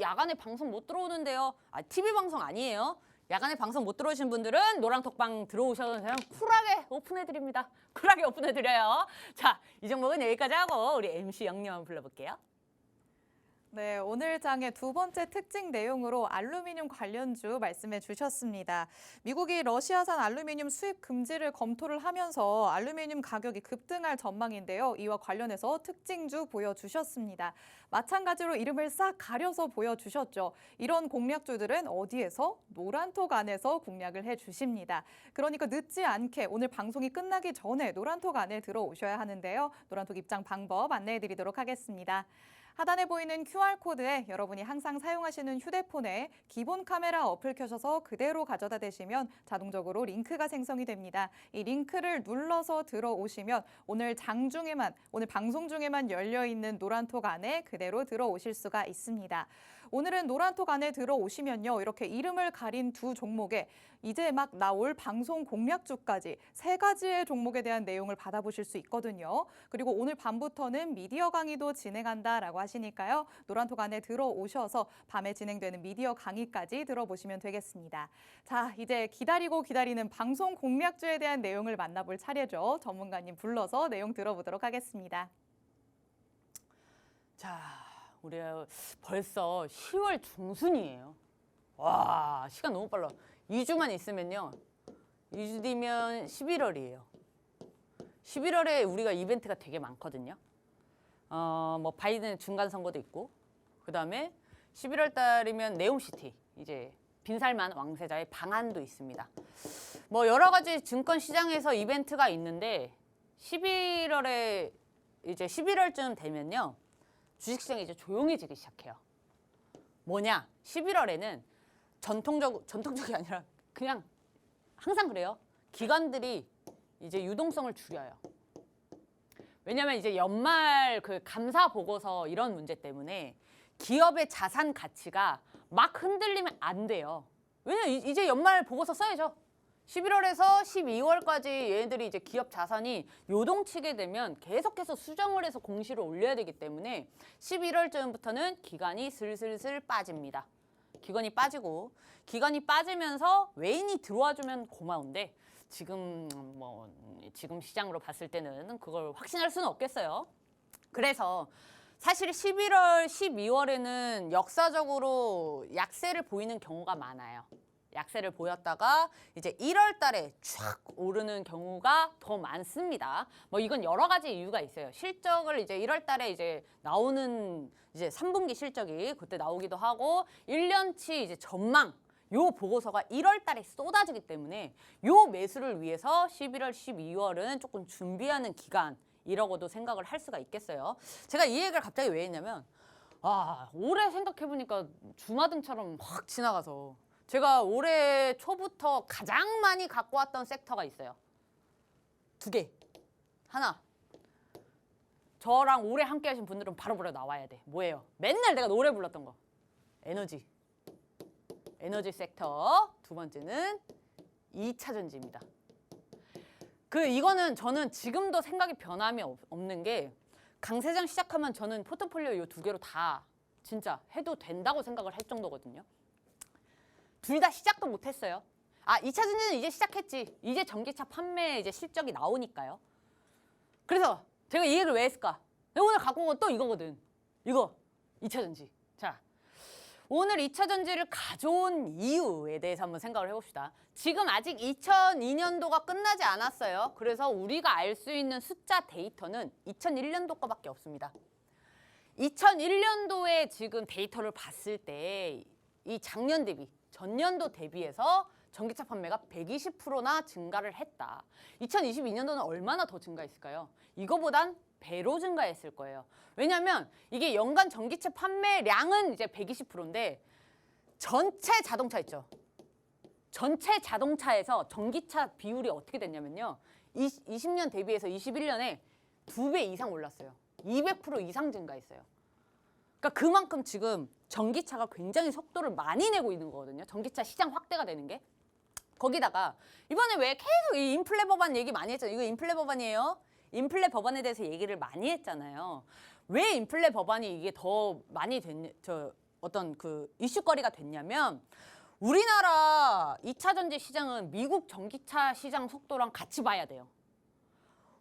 야간에 방송 못 들어오는데요. TV 방송 아니에요. 야간에 방송 못 들어오신 분들은 노랑톡방 들어오셔서 그냥 쿨하게 오픈해드립니다. 쿨하게 오픈해드려요. 자, 이 종목은 여기까지 하고 우리 MC 영님 한번 불러볼게요. 네, 오늘 장의 두 번째 특징 내용으로 알루미늄 관련주 말씀해 주셨습니다. 미국이 러시아산 알루미늄 수입 금지를 검토를 하면서 알루미늄 가격이 급등할 전망인데요. 이와 관련해서 특징주 보여주셨습니다. 마찬가지로 이름을 싹 가려서 보여주셨죠. 이런 공략주들은 어디에서? 노란톡 안에서 공략을 해주십니다. 그러니까 늦지 않게 오늘 방송이 끝나기 전에 노란톡 안에 들어오셔야 하는데요. 노란톡 입장 방법 안내해 드리도록 하겠습니다. 하단에 보이는 QR코드에 여러분이 항상 사용하시는 휴대폰에 기본 카메라 어플 켜셔서 그대로 가져다 대시면 자동적으로 링크가 생성이 됩니다. 이 링크를 눌러서 들어오시면 오늘 방송 중에만 열려있는 노란톡 안에 그대로 들어오실 수가 있습니다. 오늘은 노란톡 안에 들어오시면요, 이렇게 이름을 가린 두 종목에 이제 막 나올 방송 공략주까지 3가지의 종목에 대한 내용을 받아보실 수 있거든요. 그리고 오늘 밤부터는 미디어 강의도 진행한다라고 하시니까요, 노란톡 안에 들어오셔서 밤에 진행되는 미디어 강의까지 들어보시면 되겠습니다. 자, 이제 기다리는 방송 공략주에 대한 내용을 만나볼 차례죠. 전문가님 불러서 내용 들어보도록 하겠습니다. 자, 우리 벌써 10월 중순이에요. 와, 시간 너무 빨라. 2주만 있으면요, 2주 뒤면 11월이에요. 11월에 우리가 이벤트가 되게 많거든요. 뭐 바이든 중간 선거도 있고, 그 다음에 11월 달이면 네옴시티, 이제 빈살만 왕세자의 방안도 있습니다. 뭐 여러 가지 증권 시장에서 이벤트가 있는데 11월에 이제 11월쯤 되면요, 주식시장이 이제 조용해지기 시작해요. 뭐냐? 11월에는 전통적이 아니라 그냥 항상 그래요. 기관들이 이제 유동성을 줄여요. 왜냐면 이제 연말 그 감사 보고서 이런 문제 때문에 기업의 자산 가치가 막 흔들리면 안 돼요. 왜냐면 이제 연말 보고서 써야죠. 11월에서 12월까지 얘네들이 이제 기업 자산이 요동치게 되면 계속해서 수정을 해서 공시를 올려야 되기 때문에 11월쯤부터는 기관이 슬슬슬 빠집니다. 기관이 빠지면서 외인이 들어와주면 고마운데 지금 시장으로 봤을 때는 그걸 확신할 수는 없겠어요. 그래서 사실 11월, 12월에는 역사적으로 약세를 보이는 경우가 많아요. 약세를 보였다가 이제 1월 달에 쫙 오르는 경우가 더 많습니다. 뭐 이건 여러 가지 이유가 있어요. 실적을 이제 1월 달에 이제 나오는 이제 3분기 실적이 그때 나오기도 하고 1년치 이제 전망 요 보고서가 1월 달에 쏟아지기 때문에 요 매수를 위해서 11월, 12월은 조금 준비하는 기간이라고도 생각을 할 수가 있겠어요. 제가 이 얘기를 갑자기 왜 했냐면 올해 생각해보니까 주마등처럼 확 지나가서 제가 올해 초부터 가장 많이 갖고 왔던 섹터가 있어요. 2개. 하나. 저랑 오래 함께 하신 분들은 바로바로 나와야 돼. 뭐예요? 맨날 내가 노래 불렀던 거. 에너지. 에너지 섹터. 두 번째는 2차 전지입니다. 이거는 저는 지금도 생각이 변함이 없는 게 강세장 시작하면 저는 포트폴리오 이 2개로 다 진짜 해도 된다고 생각을 할 정도거든요. 둘 다 시작도 못했어요. 2차 전지는 이제 시작했지. 이제 전기차 판매 이제 실적이 나오니까요. 그래서 제가 이 얘기를 왜 했을까? 오늘 갖고 온 건 또 이거거든. 이거 2차 전지. 자, 오늘 2차 전지를 가져온 이유에 대해서 한번 생각을 해봅시다. 지금 아직 2002년도가 끝나지 않았어요. 그래서 우리가 알 수 있는 숫자 데이터는 2001년도 거밖에 없습니다. 2001년도에 지금 데이터를 봤을 때 이 작년 대비, 전년도 대비해서 전기차 판매가 120%나 증가를 했다. 2022년도는 얼마나 더 증가했을까요? 이거보단 배로 증가했을 거예요. 왜냐하면 이게 연간 전기차 판매량은 이제 120%인데 전체 자동차 있죠. 전체 자동차에서 전기차 비율이 어떻게 됐냐면요. 20년 대비해서 21년에 2배 이상 올랐어요. 200% 이상 증가했어요. 그러니까 그만큼 지금 전기차가 굉장히 속도를 많이 내고 있는 거거든요. 전기차 시장 확대가 되는 게. 거기다가 이번에 왜 계속 이 인플레 법안 얘기 많이 했잖아요. 이거 인플레 법안이에요. 인플레 법안에 대해서 얘기를 많이 했잖아요. 왜 인플레 법안이 이게 더 많이 어떤 이슈거리가 됐냐면 우리나라 2차 전지 시장은 미국 전기차 시장 속도랑 같이 봐야 돼요.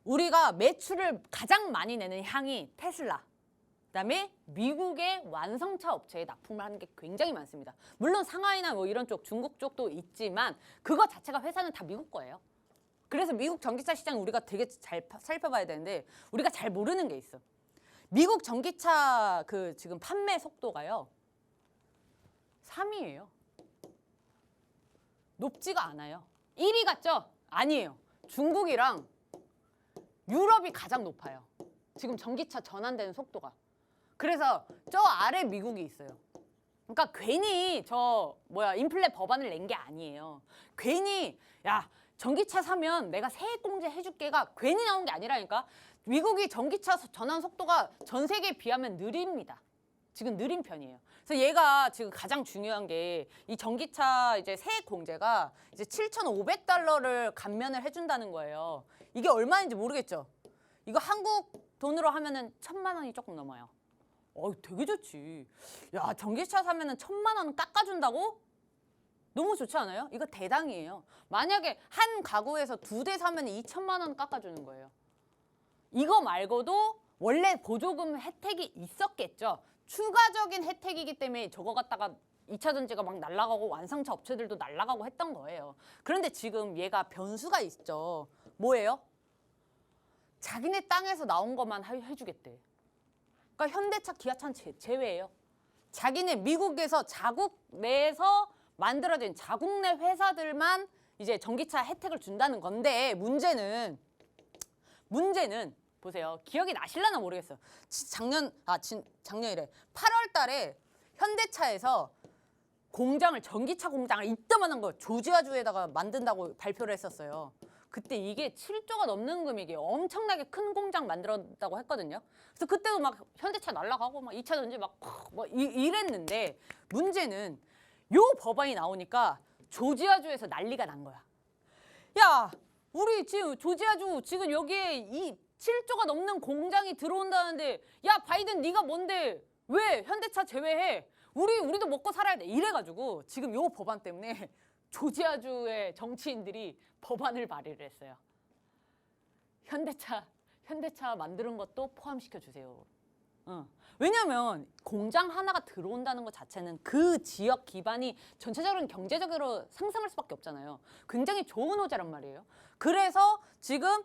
우리가 매출을 가장 많이 내는 향이 테슬라. 그다음에 미국의 완성차 업체에 납품을 하는 게 굉장히 많습니다. 물론 상하이나 뭐 이런 쪽, 중국 쪽도 있지만 그거 자체가 회사는 다 미국 거예요. 그래서 미국 전기차 시장 우리가 되게 잘 살펴봐야 되는데 우리가 잘 모르는 게 있어. 미국 전기차 지금 판매 속도가요. 3위예요. 높지가 않아요. 1위 같죠? 아니에요. 중국이랑 유럽이 가장 높아요. 지금 전기차 전환되는 속도가. 그래서 저 아래 미국이 있어요. 그러니까 괜히 인플레 법안을 낸 게 아니에요. 괜히 전기차 사면 내가 세액공제 해줄게가 괜히 나온 게 아니라니까. 미국이 전기차 전환 속도가 전 세계에 비하면 느립니다. 지금 느린 편이에요. 그래서 얘가 지금 가장 중요한 게 이 전기차 이제 세액 공제가 이제 7,500달러를 감면을 해준다는 거예요. 이게 얼마인지 모르겠죠. 이거 한국 돈으로 하면은 1,000만 원이 조금 넘어요. 되게 좋지. 전기차 사면은 1,000만 원 깎아준다고? 너무 좋지 않아요? 이거 대당이에요. 만약에 한 가구에서 2대 사면 2,000만 원 깎아주는 거예요. 이거 말고도 원래 보조금 혜택이 있었겠죠. 추가적인 혜택이기 때문에 저거 갖다가 2차 전지가 막 날아가고 완성차 업체들도 날아가고 했던 거예요. 그런데 지금 얘가 변수가 있죠. 뭐예요? 자기네 땅에서 나온 것만 해주겠대. 그러니까 현대차, 기아차는 제외예요. 자기네 미국에서 자국 내에서 만들어진 자국 내 회사들만 이제 전기차 혜택을 준다는 건데 문제는 보세요. 기억이 나실려나 모르겠어요. 작년이래. 8월 달에 현대차에서 전기차 공장을 이따만한 거 조지아주에다가 만든다고 발표를 했었어요. 그때 이게 7조가 넘는 금액이 엄청나게 큰 공장 만들었다고 했거든요. 그래서 그때도 막 현대차 날아가고 막 2차 전지 막 이랬는데 문제는 요 법안이 나오니까 조지아주에서 난리가 난 거야. 야, 우리 지금 조지아주 지금 여기에 이 7조가 넘는 공장이 들어온다는데 야, 바이든 네가 뭔데 왜 현대차 제외해? 우리도 먹고 살아야 돼. 이래가지고 지금 요 법안 때문에 조지아주의 정치인들이 법안을 발의를 했어요. 현대차 만드는 것도 포함시켜 주세요. 왜냐면 공장 하나가 들어온다는 것 자체는 그 지역 기반이 전체적으로 경제적으로 상승할 수밖에 없잖아요. 굉장히 좋은 호재란 말이에요. 그래서 지금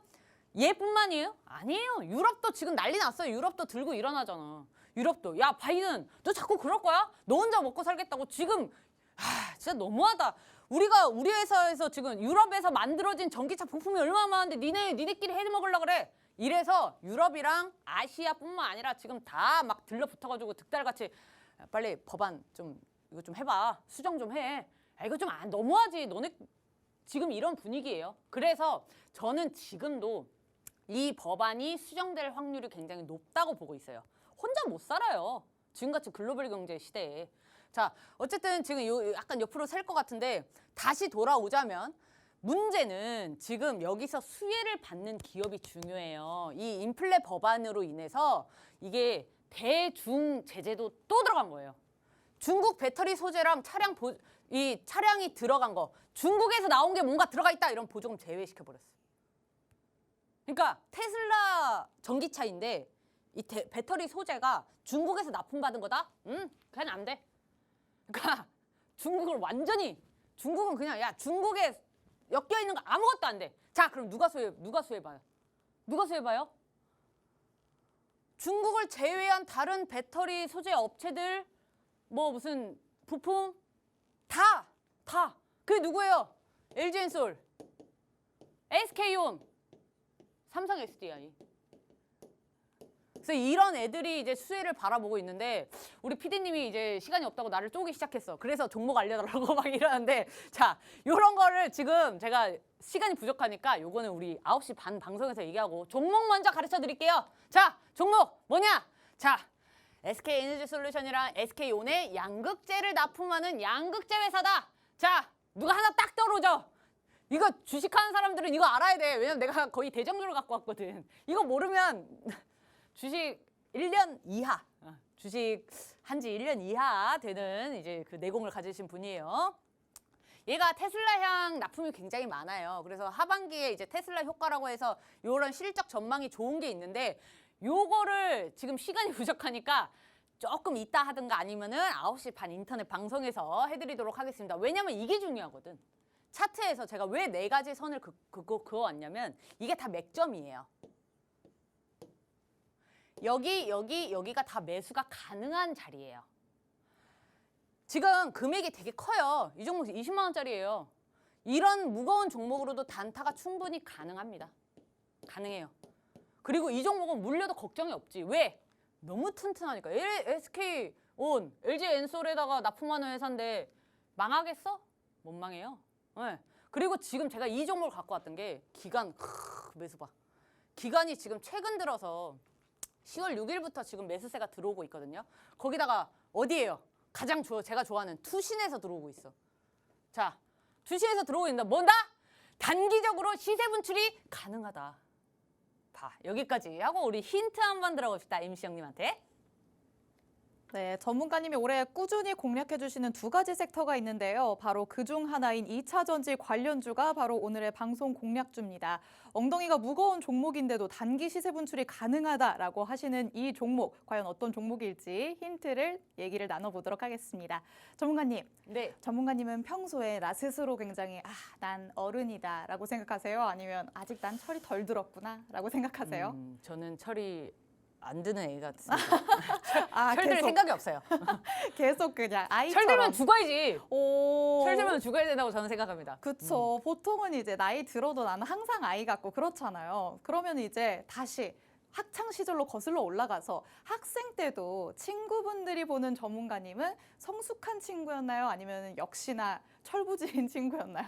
얘뿐만이에요? 아니에요. 유럽도 지금 난리 났어요. 유럽도 들고 일어나잖아. 유럽도 야 바이든 너 자꾸 그럴 거야? 너 혼자 먹고 살겠다고 지금 진짜 너무하다. 우리 회사에서 지금 유럽에서 만들어진 전기차 부품이 얼마나 많은데 니네끼리 해 먹으려고 그래. 이래서 유럽이랑 아시아뿐만 아니라 지금 다 막 들러붙어가지고 득달같이 야, 빨리 법안 좀 이거 좀 해봐. 수정 좀 해. 야, 이거 좀 너무하지. 너네 지금 이런 분위기예요. 그래서 저는 지금도 이 법안이 수정될 확률이 굉장히 높다고 보고 있어요. 혼자 못 살아요. 지금같이 글로벌 경제 시대에. 자, 어쨌든 지금 약간 옆으로 셀 것 같은데 다시 돌아오자면 문제는 지금 여기서 수혜를 받는 기업이 중요해요. 이 인플레 법안으로 인해서 이게 대중 제재도 또 들어간 거예요. 중국 배터리 소재랑 이 차량이 들어간 거 중국에서 나온 게 뭔가 들어가 있다 이런 보조금 제외시켜 버렸어. 그러니까 테슬라 전기차인데 이 배터리 소재가 중국에서 납품받은 거다? 그냥 안 돼. 그러니까 중국은 그냥 야 중국에 엮여 있는 거 아무것도 안 돼. 자 그럼 누가 수혜봐요? 누가 수혜봐요? 중국을 제외한 다른 배터리 소재 업체들 뭐 무슨 부품 다 그게 누구예요? LG엔솔, SK온, 삼성 SDI. 그래서 이런 애들이 이제 수혜를 바라보고 있는데 우리 PD님이 이제 시간이 없다고 나를 쪼기 시작했어. 그래서 종목 알려달라고 막 이러는데 자 요런 거를 지금 제가 시간이 부족하니까 요거는 우리 9시 반 방송에서 얘기하고 종목 먼저 가르쳐 드릴게요. 자 종목 뭐냐? 자 SK에너지솔루션이랑 SK온의 양극재를 납품하는 양극재 회사다. 자 누가 하나 딱 떠오르죠? 이거 주식하는 사람들은 이거 알아야 돼. 왜냐면 내가 거의 대장주를 갖고 왔거든. 이거 모르면 주식 1년 이하, 주식 한지 1년 이하 되는 이제 그 내공을 가지신 분이에요. 얘가 테슬라향 납품이 굉장히 많아요. 그래서 하반기에 이제 테슬라 효과라고 해서 이런 실적 전망이 좋은 게 있는데 요거를 지금 시간이 부족하니까 조금 이따 하든가 아니면은 9시 반 인터넷 방송에서 해드리도록 하겠습니다. 왜냐면 이게 중요하거든. 차트에서 제가 왜 4가지 선을 그어왔냐면 이게 다 맥점이에요. 여기가 다 매수가 가능한 자리예요. 지금 금액이 되게 커요. 이 종목 20만 원짜리예요. 이런 무거운 종목으로도 단타가 충분히 가능합니다. 가능해요. 그리고 이 종목은 물려도 걱정이 없지. 왜? 너무 튼튼하니까. SK온, LG엔솔에다가 납품하는 회사인데 망하겠어? 못 망해요. 네. 그리고 지금 제가 이 종목을 갖고 왔던 게 기간, 매수 봐. 기간이 지금 최근 들어서 10월 6일부터 지금 매수세가 들어오고 있거든요. 거기다가 어디예요? 가장 제가 좋아하는 투신에서 들어오고 있어. 자, 투신에서 들어오고 있는다. 뭔다? 단기적으로 시세 분출이 가능하다. 봐, 여기까지 하고 우리 힌트 한번 들어봅시다. MC 형님한테. 네, 전문가님이 올해 꾸준히 공략해 주시는 2가지 섹터가 있는데요. 바로 그중 하나인 2차 전지 관련주가 바로 오늘의 방송 공략주입니다. 엉덩이가 무거운 종목인데도 단기 시세 분출이 가능하다라고 하시는 이 종목, 과연 어떤 종목일지 힌트를 얘기를 나눠보도록 하겠습니다. 전문가님, 네. 전문가님은 평소에 나 스스로 굉장히 난 어른이다라고 생각하세요? 아니면 아직 난 철이 덜 들었구나 라고 생각하세요? 저는 철이 안 드는 애 같습니다. 철 들 계속, 생각이 없어요. 계속 그냥 아이처럼. 철 들면 죽어야지. 오. 철 들면 죽어야 된다고 저는 생각합니다. 그쵸. 보통은 이제 나이 들어도 나는 항상 아이 같고 그렇잖아요. 그러면 이제 다시 학창 시절로 거슬러 올라가서 학생 때도 친구분들이 보는 전문가님은 성숙한 친구였나요? 아니면 역시나 철부지인 친구였나요?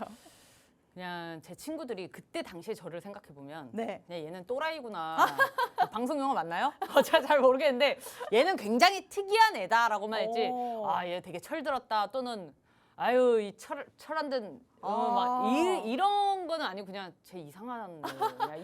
그냥 제 친구들이 그때 당시에 저를 생각해 보면 네. 그냥 얘는 또라이구나. 방송 용어 맞나요? 잘 모르겠는데 얘는 굉장히 특이한 애다라고만 했지. 오. 얘 되게 철들었다 또는 아유 이 철 안 든 이런 거는 아니고 그냥 제 이상한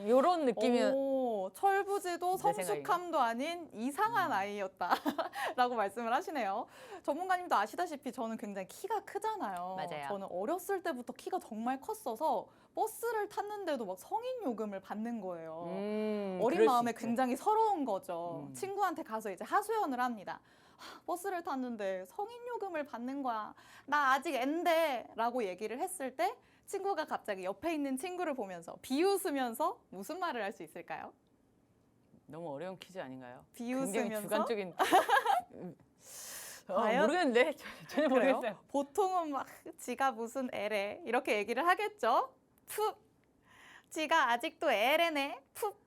이런 느낌이야. 오, 철부지도 내 생각에. 성숙함도 아닌 이상한 아이였다라고 말씀을 하시네요. 전문가님도 아시다시피 저는 굉장히 키가 크잖아요. 맞아요. 저는 어렸을 때부터 키가 정말 컸어서 버스를 탔는데도 막 성인 요금을 받는 거예요. 어린 그럴 수 마음에 있죠. 굉장히 서러운 거죠. 음. 친구한테 가서 이제 하소연을 합니다. 버스를 탔는데 성인 요금을 받는 거야. 나 아직 앤데 라고 얘기를 했을 때 친구가 갑자기 옆에 있는 친구를 보면서 비웃으면서 무슨 말을 할 수 있을까요? 너무 어려운 퀴즈 아닌가요? 비웃으면서? 굉장히 주관적인. 과연? 모르겠는데 전혀 그래요? 모르겠어요. 보통은 막 지가 무슨 애래 이렇게 얘기를 하겠죠. 푹 지가 아직도 애래네 푹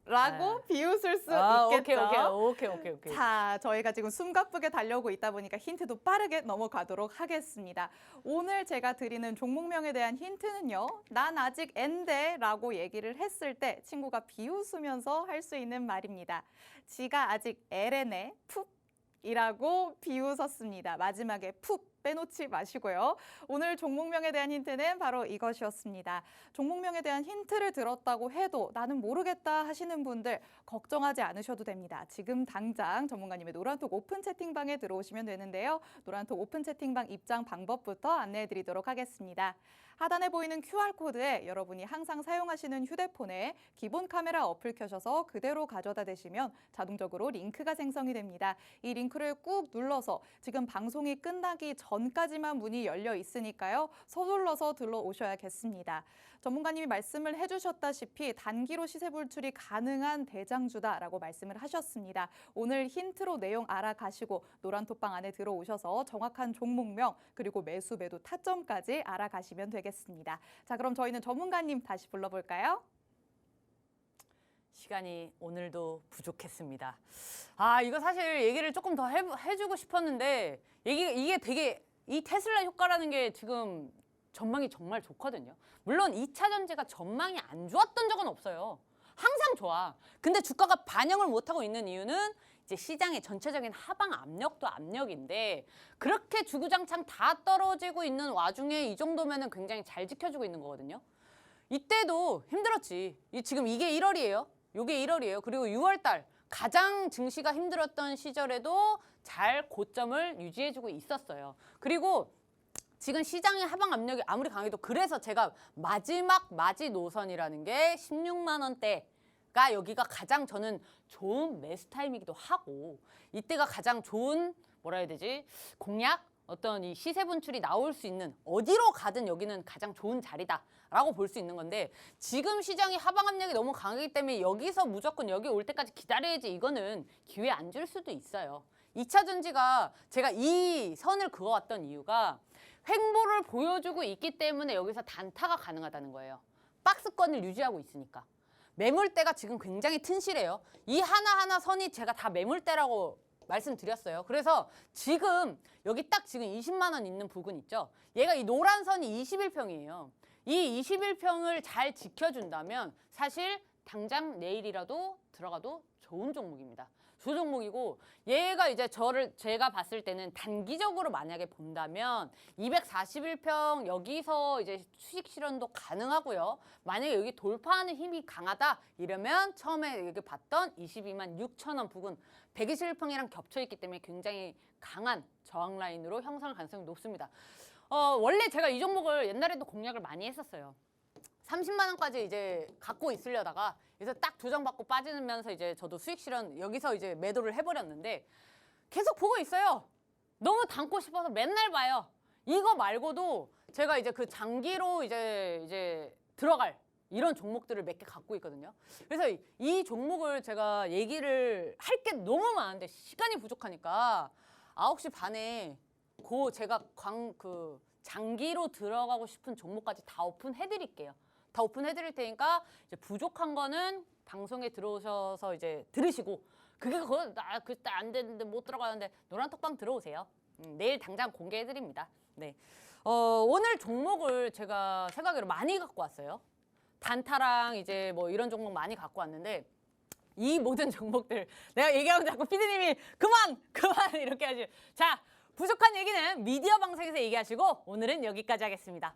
라고 비웃을 수 있겠죠. 오케이. 자, 저희가 지금 숨가쁘게 달려오고 있다 보니까 힌트도 빠르게 넘어가도록 하겠습니다. 오늘 제가 드리는 종목명에 대한 힌트는요. 난 아직 앤데 라고 얘기를 했을 때 친구가 비웃으면서 할 수 있는 말입니다. 지가 아직 애래네 푹 이라고 비웃었습니다. 마지막에 푹 빼놓지 마시고요. 오늘 종목명에 대한 힌트는 바로 이것이었습니다. 종목명에 대한 힌트를 들었다고 해도 나는 모르겠다 하시는 분들 걱정하지 않으셔도 됩니다. 지금 당장 전문가님의 노란톡 오픈 채팅방에 들어오시면 되는데요. 노란톡 오픈 채팅방 입장 방법부터 안내해 드리도록 하겠습니다. 하단에 보이는 QR코드에 여러분이 항상 사용하시는 휴대폰에 기본 카메라 어플 켜셔서 그대로 가져다 대시면 자동적으로 링크가 생성이 됩니다. 이 링크를 꾹 눌러서 지금 방송이 끝나기 전까지만 문이 열려 있으니까요. 서둘러서 들러오셔야겠습니다. 전문가님이 말씀을 해주셨다시피 단기로 시세 불출이 가능한 대장주다라고 말씀을 하셨습니다. 오늘 힌트로 내용 알아가시고 노란톡방 안에 들어오셔서 정확한 종목명 그리고 매수 매도 타점까지 알아가시면 되겠습니다. 자, 그럼 저희는 전문가님 다시 불러볼까요? 시간이 오늘도 부족했습니다. 이거 사실 얘기를 조금 더 해주고 싶었는데 이게 되게 이 테슬라 효과라는 게 지금 전망이 정말 좋거든요. 물론 2차 전지가 전망이 안 좋았던 적은 없어요. 항상 좋아. 근데 주가가 반영을 못하고 있는 이유는 이제 시장의 전체적인 하방 압력도 압력인데 그렇게 주구장창 다 떨어지고 있는 와중에 이 정도면은 굉장히 잘 지켜주고 있는 거거든요. 이때도 힘들었지. 지금 이게 1월이에요. 이게 1월이에요. 그리고 6월 달 가장 증시가 힘들었던 시절에도 잘 고점을 유지해주고 있었어요. 그리고 지금 시장의 하방 압력이 아무리 강해도 그래서 제가 마지막 마지노선이라는 게 16만 원대가 여기가 가장 저는 좋은 매수 타임이기도 하고 이때가 가장 좋은 뭐라 해야 되지? 공략? 어떤 이 시세 분출이 나올 수 있는 어디로 가든 여기는 가장 좋은 자리다라고 볼 수 있는 건데 지금 시장이 하방 압력이 너무 강하기 때문에 여기서 무조건 여기 올 때까지 기다려야지 이거는 기회 안 줄 수도 있어요. 2차 전지가 제가 이 선을 그어왔던 이유가 횡보를 보여주고 있기 때문에 여기서 단타가 가능하다는 거예요. 박스권을 유지하고 있으니까. 매물대가 지금 굉장히 튼실해요. 이 하나하나 선이 제가 다 매물대라고 말씀드렸어요. 그래서 지금 여기 딱 지금 20만 원 있는 부분 있죠. 얘가 이 노란 선이 21평이에요. 이 21평을 잘 지켜준다면 사실 당장 내일이라도 들어가도 좋은 종목입니다. 좋은 종목이고 얘가 이제 제가 봤을 때는 단기적으로 만약에 본다면 241평 여기서 이제 수익 실현도 가능하고요. 만약에 여기 돌파하는 힘이 강하다 이러면 처음에 여기 봤던 22만 6천 원 부근 121평이랑 겹쳐 있기 때문에 굉장히 강한 저항 라인으로 형성할 가능성이 높습니다. 원래 제가 이 종목을 옛날에도 공략을 많이 했었어요. 30만 원까지 이제 갖고 있으려다가 그래서 딱 조정받고 빠지면서 이제 저도 수익 실현 여기서 이제 매도를 해버렸는데 계속 보고 있어요. 너무 담고 싶어서 맨날 봐요. 이거 말고도 제가 이제 그 장기로 이제 들어갈 이런 종목들을 몇 개 갖고 있거든요. 그래서 이 종목을 제가 얘기를 할 게 너무 많은데 시간이 부족하니까 9시 반에 제가 장기로 들어가고 싶은 종목까지 다 오픈해드릴게요. 다 오픈해드릴 테니까 이제 부족한 거는 방송에 들어오셔서 이제 들으시고 그게 그때 안 되는데 못 들어가는데 노란톡방 들어오세요. 내일 당장 공개해드립니다. 네, 오늘 종목을 제가 생각으로 많이 갖고 왔어요. 단타랑 이제 뭐 이런 종목 많이 갖고 왔는데 이 모든 종목들 내가 얘기하면 자꾸 피디님이 그만 이렇게 하지. 자, 부족한 얘기는 미디어 방송에서 얘기하시고 오늘은 여기까지 하겠습니다.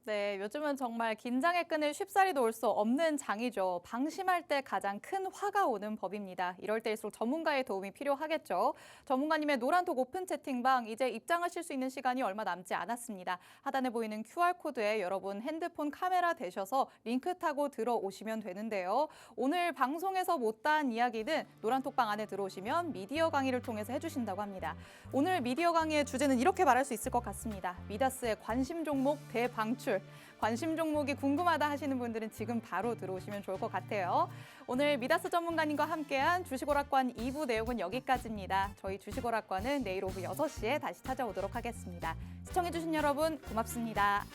네, 요즘은 정말 긴장의 끈을 쉽사리 놓을 수 없는 장이죠. 방심할 때 가장 큰 화가 오는 법입니다. 이럴 때일수록 전문가의 도움이 필요하겠죠. 전문가님의 노란톡 오픈 채팅방, 이제 입장하실 수 있는 시간이 얼마 남지 않았습니다. 하단에 보이는 QR코드에 여러분 핸드폰 카메라 대셔서 링크 타고 들어오시면 되는데요. 오늘 방송에서 못다한 이야기는 노란톡방 안에 들어오시면 미디어 강의를 통해서 해주신다고 합니다. 오늘 미디어 강의의 주제는 이렇게 말할 수 있을 것 같습니다. 미다스의 관심 종목 대방출. 관심 종목이 궁금하다 하시는 분들은 지금 바로 들어오시면 좋을 것 같아요. 오늘 미다스 전문가님과 함께한 주식오락관 2부 내용은 여기까지입니다. 저희 주식오락관은 내일 오후 6시에 다시 찾아오도록 하겠습니다. 시청해주신 여러분 고맙습니다.